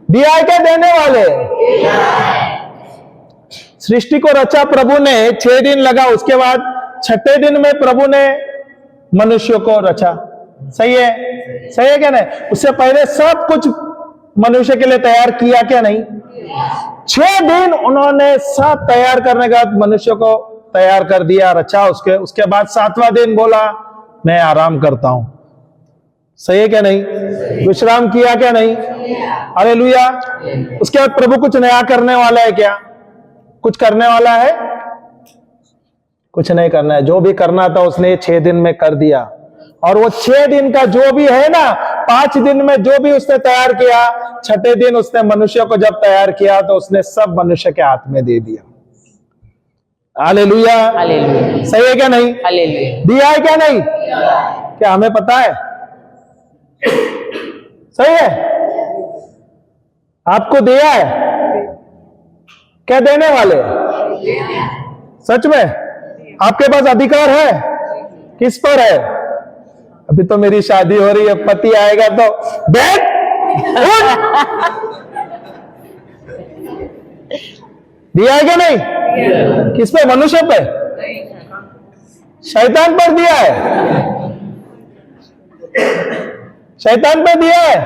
दिया है क्या? देने वाले। सृष्टि को रचा प्रभु ने, 6 दिन लगा, उसके बाद 6ठे दिन में प्रभु ने मनुष्य को रचा। सही है? सही है क्या? नहीं, उससे पहले सब कुछ मनुष्य के लिए तैयार किया क्या? नहीं। 6 दिन उन्होंने सब तैयार करने के बाद मनुष्य को तैयार कर दिया, रचा। उसके बाद 7वां दिन बोला मैं आराम करता हूं। सही है क्या? नहीं, विश्राम किया क्या? नहीं। हालेलुया। उसके बाद प्रभु कुछ नया करने वाला है क्या? कुछ करने वाला है? कुछ नहीं करना है। जो भी करना था उसने 6 दिन में कर दिया। और वो 6 दिन का जो भी है ना, 5 दिन में जो भी उसने तैयार किया, 6ठे दिन उसने मनुष्य को जब तैयार किया तो उसने सब मनुष्य के हाथ में दे दिया। Hallelujah, hallelujah. सही है क्या? नहीं, हालेलुया। दिया है क्या? नहीं, क्या हमें पता है? सही है, आपको दिया है क्या? देने वाले। सच में आपके पास अधिकार है? किस पर है? अभी तो मेरी शादी हो रही है, पति आएगा तो बैठ उठ। दिया है क्या? नहीं। किस पे? मनुष्य पे, शैतान पर दिया है। शैतान पे दिया है?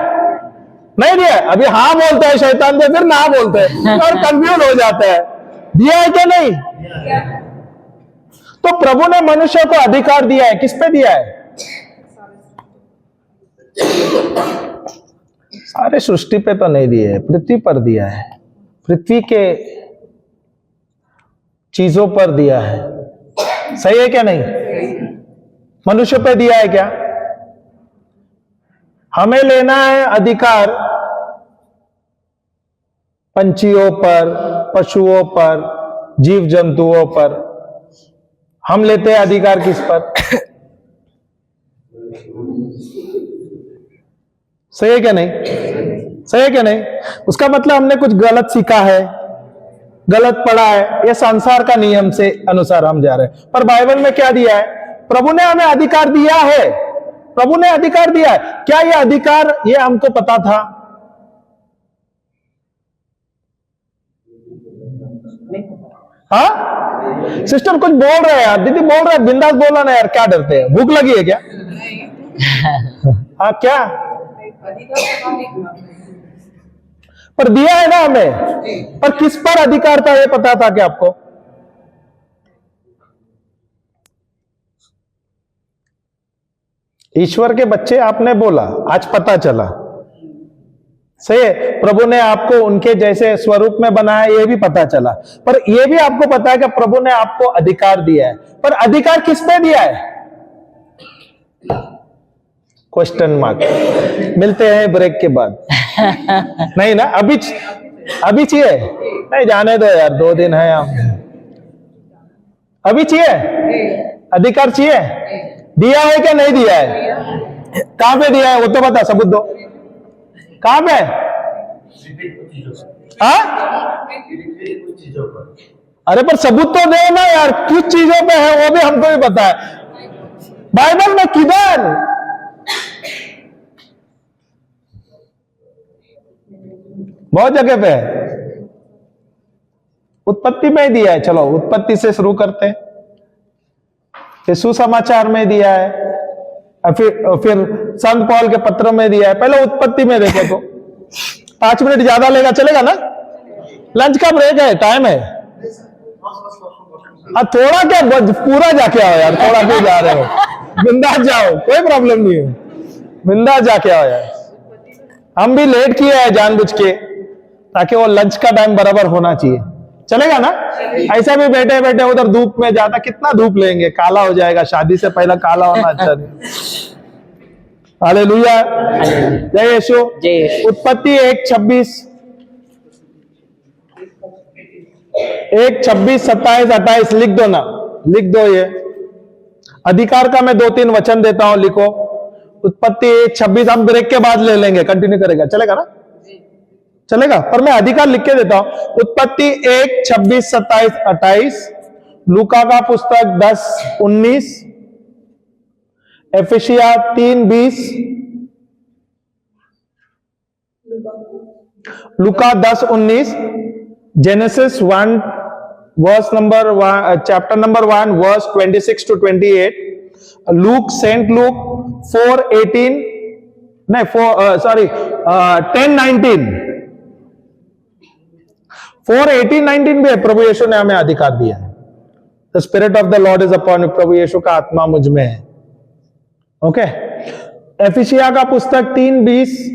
नहीं दिया। अभी हाँ बोलता है शैतान पे, फिर ना बोलते हैं और कंफ्यूज हो जाता है। दिया है क्या? नहीं। तो प्रभु ने मनुष्य को अधिकार दिया है। किस पे दिया है? सारे सृष्टि पे तो नहीं दिए, पृथ्वी पर दिया है। पृथ्वी के चीजों पर दिया है। सही है क्या? नहीं। मनुष्य पे दिया है क्या? हमें लेना है अधिकार पंछियों पर, पशुओं पर, जीव जंतुओं पर। हम लेते हैं अधिकार किस पर? सही है क्या? नहीं। सही है क्या? नहीं। उसका मतलब हमने कुछ गलत सीखा है, गलत पढ़ा है। ये संसार का नियम से अनुसार हम जा रहे हैं, पर बाइबल में क्या दिया है? प्रभु ने हमें अधिकार दिया है। प्रभु ने अधिकार दिया है। क्या ये अधिकार ये हमको पता था? हाँ, सिस्टर कुछ बोल रहे हैं यार, दीदी बोल रहे हैं, बिंदास बोला ना यार, क्या डरते हैं? भूख लगी है क्या? हाँ क्या? पर दिया है ना हमें, पर किस पर अधिकार था ये पता था क्या आपको? ईश्वर के बच्चे आपने बोला, आज पता चला। सही है, प्रभु ने आपको उनके जैसे स्वरूप में बनाया, ये भी पता चला। पर यह भी आपको पता है कि प्रभु ने आपको अधिकार दिया है, पर अधिकार किस पे दिया है? Question mark. मिलते हैं ब्रेक के बाद। नहीं ना, अभी चाहिए? नहीं, जाने दो यार, 2 दिन है आप। अभी चाहिए? अधिकार चाहिए? दिया है क्या नहीं दिया है? कहां पे दिया है वो तो बता, सबूत दो। कहां पे? अरे पर सबूत तो दे ना यार, किस चीजों पे है वो भी हमको भी पता है। बाइबल में किधर? बहुत जगह पे है। उत्पत्ति में ही दिया है। चलो उत्पत्ति से शुरू करते हैं। फिर सुसमाचार में दिया है, फिर संत पौल के पत्र में दिया है। पहले उत्पत्ति में देखे तो 5 मिनट ज्यादा लेगा, चलेगा ना? लंच का ब्रेक है, टाइम है। थोड़ा क्या, पूरा जाके आओ यार, थोड़ा क्यों जा रहे हो? बिंदास जाओ, कोई प्रॉब्लम नहीं है, बिंदास जाके आओ यार। हम भी लेट किए हैं जानबूझ के, ताकि वो लंच का टाइम बराबर होना चाहिए। चलेगा ना? ऐसा भी बैठे बैठे उधर धूप में जाता, कितना धूप लेंगे, काला हो जाएगा। शादी से पहले काला होना अच्छा नहीं। हालेलुया, जय यीशु। उत्पत्ति 1:26, 27, 28 लिख दो ना, लिख दो। ये अधिकार का मैं 2-3 वचन देता हूं, लिखो। उत्पत्ति 1:26 हम ब्रेक के बाद ले लेंगे, कंटिन्यू करेगा, चलेगा ना? चलेगा, पर मैं अधिकार लिख के देता हूं। उत्पत्ति 1:26, 27, 28, लूका का पुस्तक 10:19, एफिसिया 3:20, लूका 10:19, Genesis 1 verse number 1, chapter number 1 verse 26 to 28, Luke, Saint Luke 4:18, नहीं 10:19, 4:18-19 भी है। प्रभु यीशु ने हमें अधिकार दिया है। The spirit of the Lord is upon me, प्रभु यीशु का आत्मा मुझ में है। ओके, एफिसिया का पुस्तक 3:20,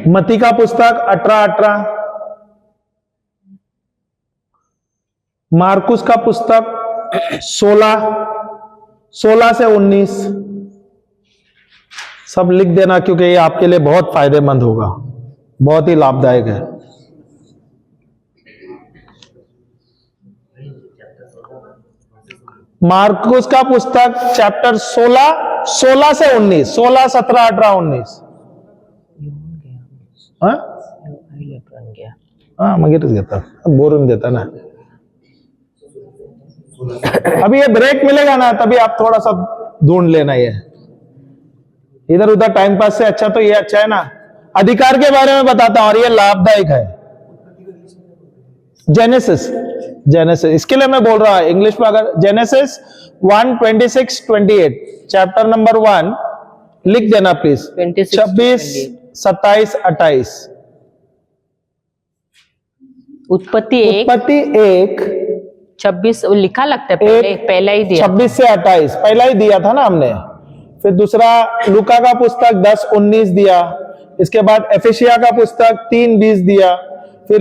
मती का पुस्तक 18:18, मार्कुस का पुस्तक 16 से 19। सब लिख देना, क्योंकि ये आपके लिए बहुत फायदेमंद होगा, बहुत ही लाभदायक है। मार्कुस का पुस्तक चैप्टर 16 से 19, 16, 17, 18, 19। मग घेता बोरून देता ना। अभी ये ब्रेक मिलेगा ना, तभी आप थोड़ा सा ढूंढ लेना। ये इधर उधर टाइम पास से अच्छा तो ये अच्छा है ना। अधिकार के बारे में बताता हूं, और ये लाभदायक है। जेनेसिस, इसके लिए मैं बोल रहा हूं इंग्लिश में। अगर जेनेसिस 1:26-28 चैप्टर नंबर 1 लिख देना प्लीज। 26, 27, 28। उत्पत्ति 1 26 लिखा लगता है, पहला ही दिया। 26 से 28 पहला ही दिया था ना हमने। फिर दूसरा लूका का पुस्तक 10:19 दिया। इसके बाद एफिसिया का पुस्तक 3:20 दिया। फिर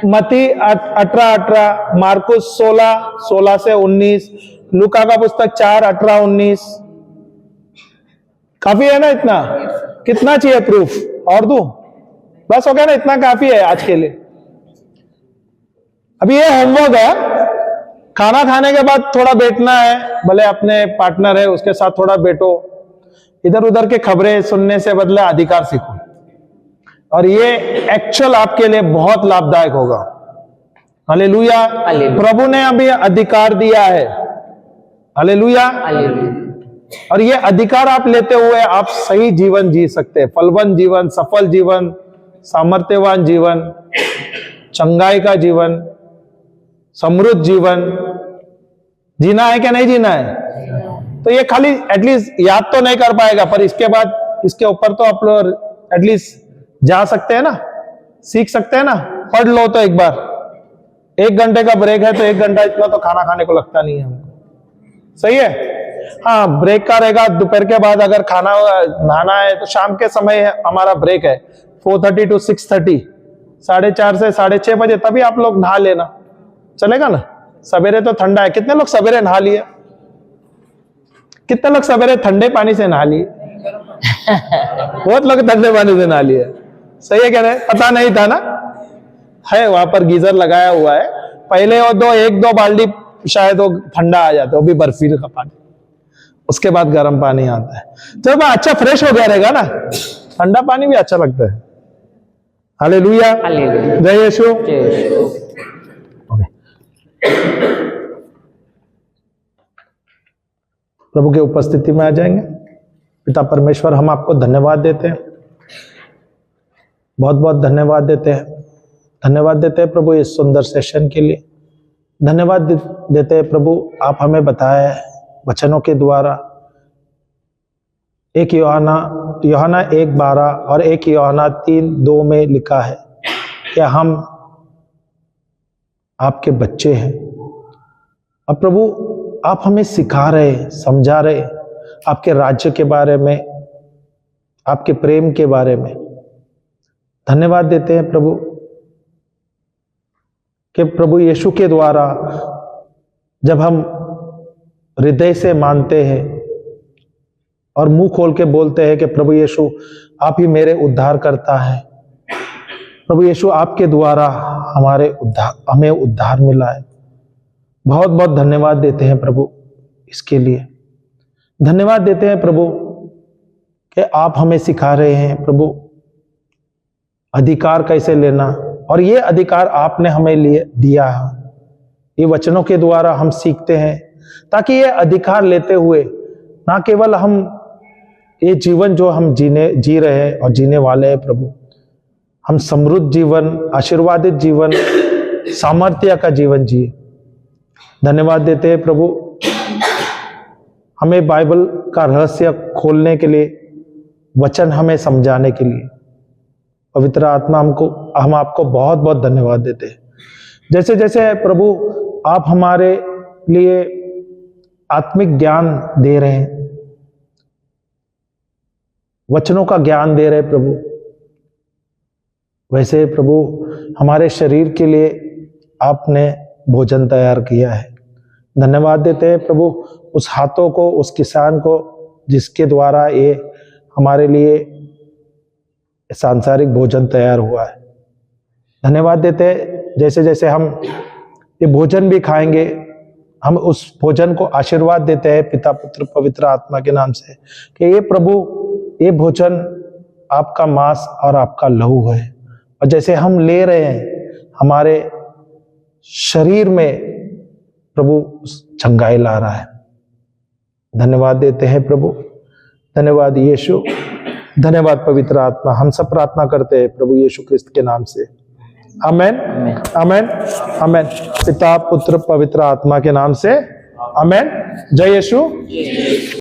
मती 18:18, मार्कुस 16 से 19, लूका का पुस्तक 4:18-19। काफी है ना इतना? कितना चाहिए प्रूफ? और दूं? बस हो गया ना, इतना काफी है आज के लिए। अभी ये होमवर्क है। खाना खाने के बाद थोड़ा बैठना है, भले अपने पार्टनर है उसके साथ थोड़ा बैठो। इधर उधर के खबरें सुनने से बदले अधिकार सीखो, और ये एक्चुअल आपके लिए बहुत लाभदायक होगा। हालेलुया। प्रभु ने अभी अधिकार दिया है। हालेलुया। और ये अधिकार आप लेते हुए आप सही जीवन जी सकते हैं, फलवान जीवन, सफल जीवन, सामर्थ्यवान जीवन, चंगाई का जीवन। समृद्ध जीवन जीना है क्या नहीं जीना है? तो ये खाली एटलीस्ट याद तो नहीं कर पाएगा, पर इसके बाद इसके ऊपर तो आप लोग एटलीस्ट जा सकते हैं ना, सीख सकते हैं ना। पढ़ लो तो एक बार, 1 घंटे का ब्रेक है तो 1 घंटा इतना तो खाना खाने को लगता नहीं है हमको, सही है। हाँ, ब्रेक का रहेगा दोपहर के बाद, अगर खाना नहाना है तो शाम के समय हमारा ब्रेक है 4:30 to 6:30, 4:30 से 6:30 बजे, तभी आप लोग नहा लेना, चलेगा ना। सवेरे तो ठंडा है, कितने लोग सवेरे नहा लिए? कितने लोग सवेरे ठंडे पानी से नहा लिए? बहुत लोग ठंडे पानी से नहा लिए, सही है क्या नहीं? पता नहीं था ना, है वहां पर गीजर लगाया हुआ है। पहले वो 1-2 बाल्टी शायद वो ठंडा आ जाता है, वो भी बर्फीले का पानी, उसके बाद गर्म पानी आता है। जब अच्छा फ्रेश हो गया रहेगा ना, ठंडा पानी भी अच्छा लगता है। Hallelujah, hallelujah. जय यीशु। जय यीशु। प्रभु के उपस्थिति में आ जाएंगे। पिता परमेश्वर, हम आपको धन्यवाद देते हैं, बहुत बहुत धन्यवाद देते हैं। धन्यवाद देते हैं प्रभु इस सुंदर सेशन के लिए। धन्यवाद देते हैं प्रभु, आप हमें बताया वचनों के द्वारा। 1 यूहन्ना 1:12 और 1 यूहन्ना 3:2 में लिखा है कि हम आपके बच्चे हैं। अब प्रभु आप हमें सिखा रहे, समझा रहे आपके राज्य के बारे में, आपके प्रेम के बारे में। धन्यवाद देते हैं प्रभु कि प्रभु यीशु के द्वारा जब हम हृदय से मानते हैं और मुंह खोल के बोलते हैं कि प्रभु यीशु आप ही मेरे उद्धार करता है, प्रभु यीशु आपके द्वारा हमें उद्धार मिला है। बहुत बहुत धन्यवाद देते हैं प्रभु इसके लिए। धन्यवाद देते हैं प्रभु कि आप हमें सिखा रहे हैं प्रभु अधिकार कैसे लेना, और ये अधिकार आपने हमें लिए दिया है। ये वचनों के द्वारा हम सीखते हैं, ताकि ये अधिकार लेते हुए ना केवल हम ये जीवन जो हम जी रहे हैं और जीने वाले हैं प्रभु, हम समृद्ध जीवन, आशीर्वादित जीवन, सामर्थ्य का जीवन जिए। धन्यवाद देते हैं प्रभु हमें बाइबल का रहस्य खोलने के लिए, वचन हमें समझाने के लिए। पवित्र आत्मा हम आपको बहुत बहुत धन्यवाद देते हैं। जैसे जैसे प्रभु आप हमारे लिए आत्मिक ज्ञान दे रहे हैं, वचनों का ज्ञान दे रहे हैं प्रभु, वैसे प्रभु हमारे शरीर के लिए आपने भोजन तैयार किया है। धन्यवाद देते हैं प्रभु उस हाथों को, उस किसान को जिसके द्वारा ये हमारे लिए सांसारिक भोजन तैयार हुआ है। धन्यवाद देते हैं जैसे जैसे हम ये भोजन भी खाएंगे, हम उस भोजन को आशीर्वाद देते हैं पिता पुत्र पवित्र आत्मा के नाम से कि ये प्रभु ये भोजन आपका मांस और आपका लहू है, और जैसे हम ले रहे हैं हमारे शरीर में प्रभु चंगाई ला रहा है। धन्यवाद देते हैं प्रभु, धन्यवाद यीशु, धन्यवाद पवित्र आत्मा। हम सब प्रार्थना करते हैं प्रभु यीशु क्रिस्त के नाम से, आमेन आमेन आमेन। पिता पुत्र पवित्र आत्मा के नाम से, आमेन। जय यीशु।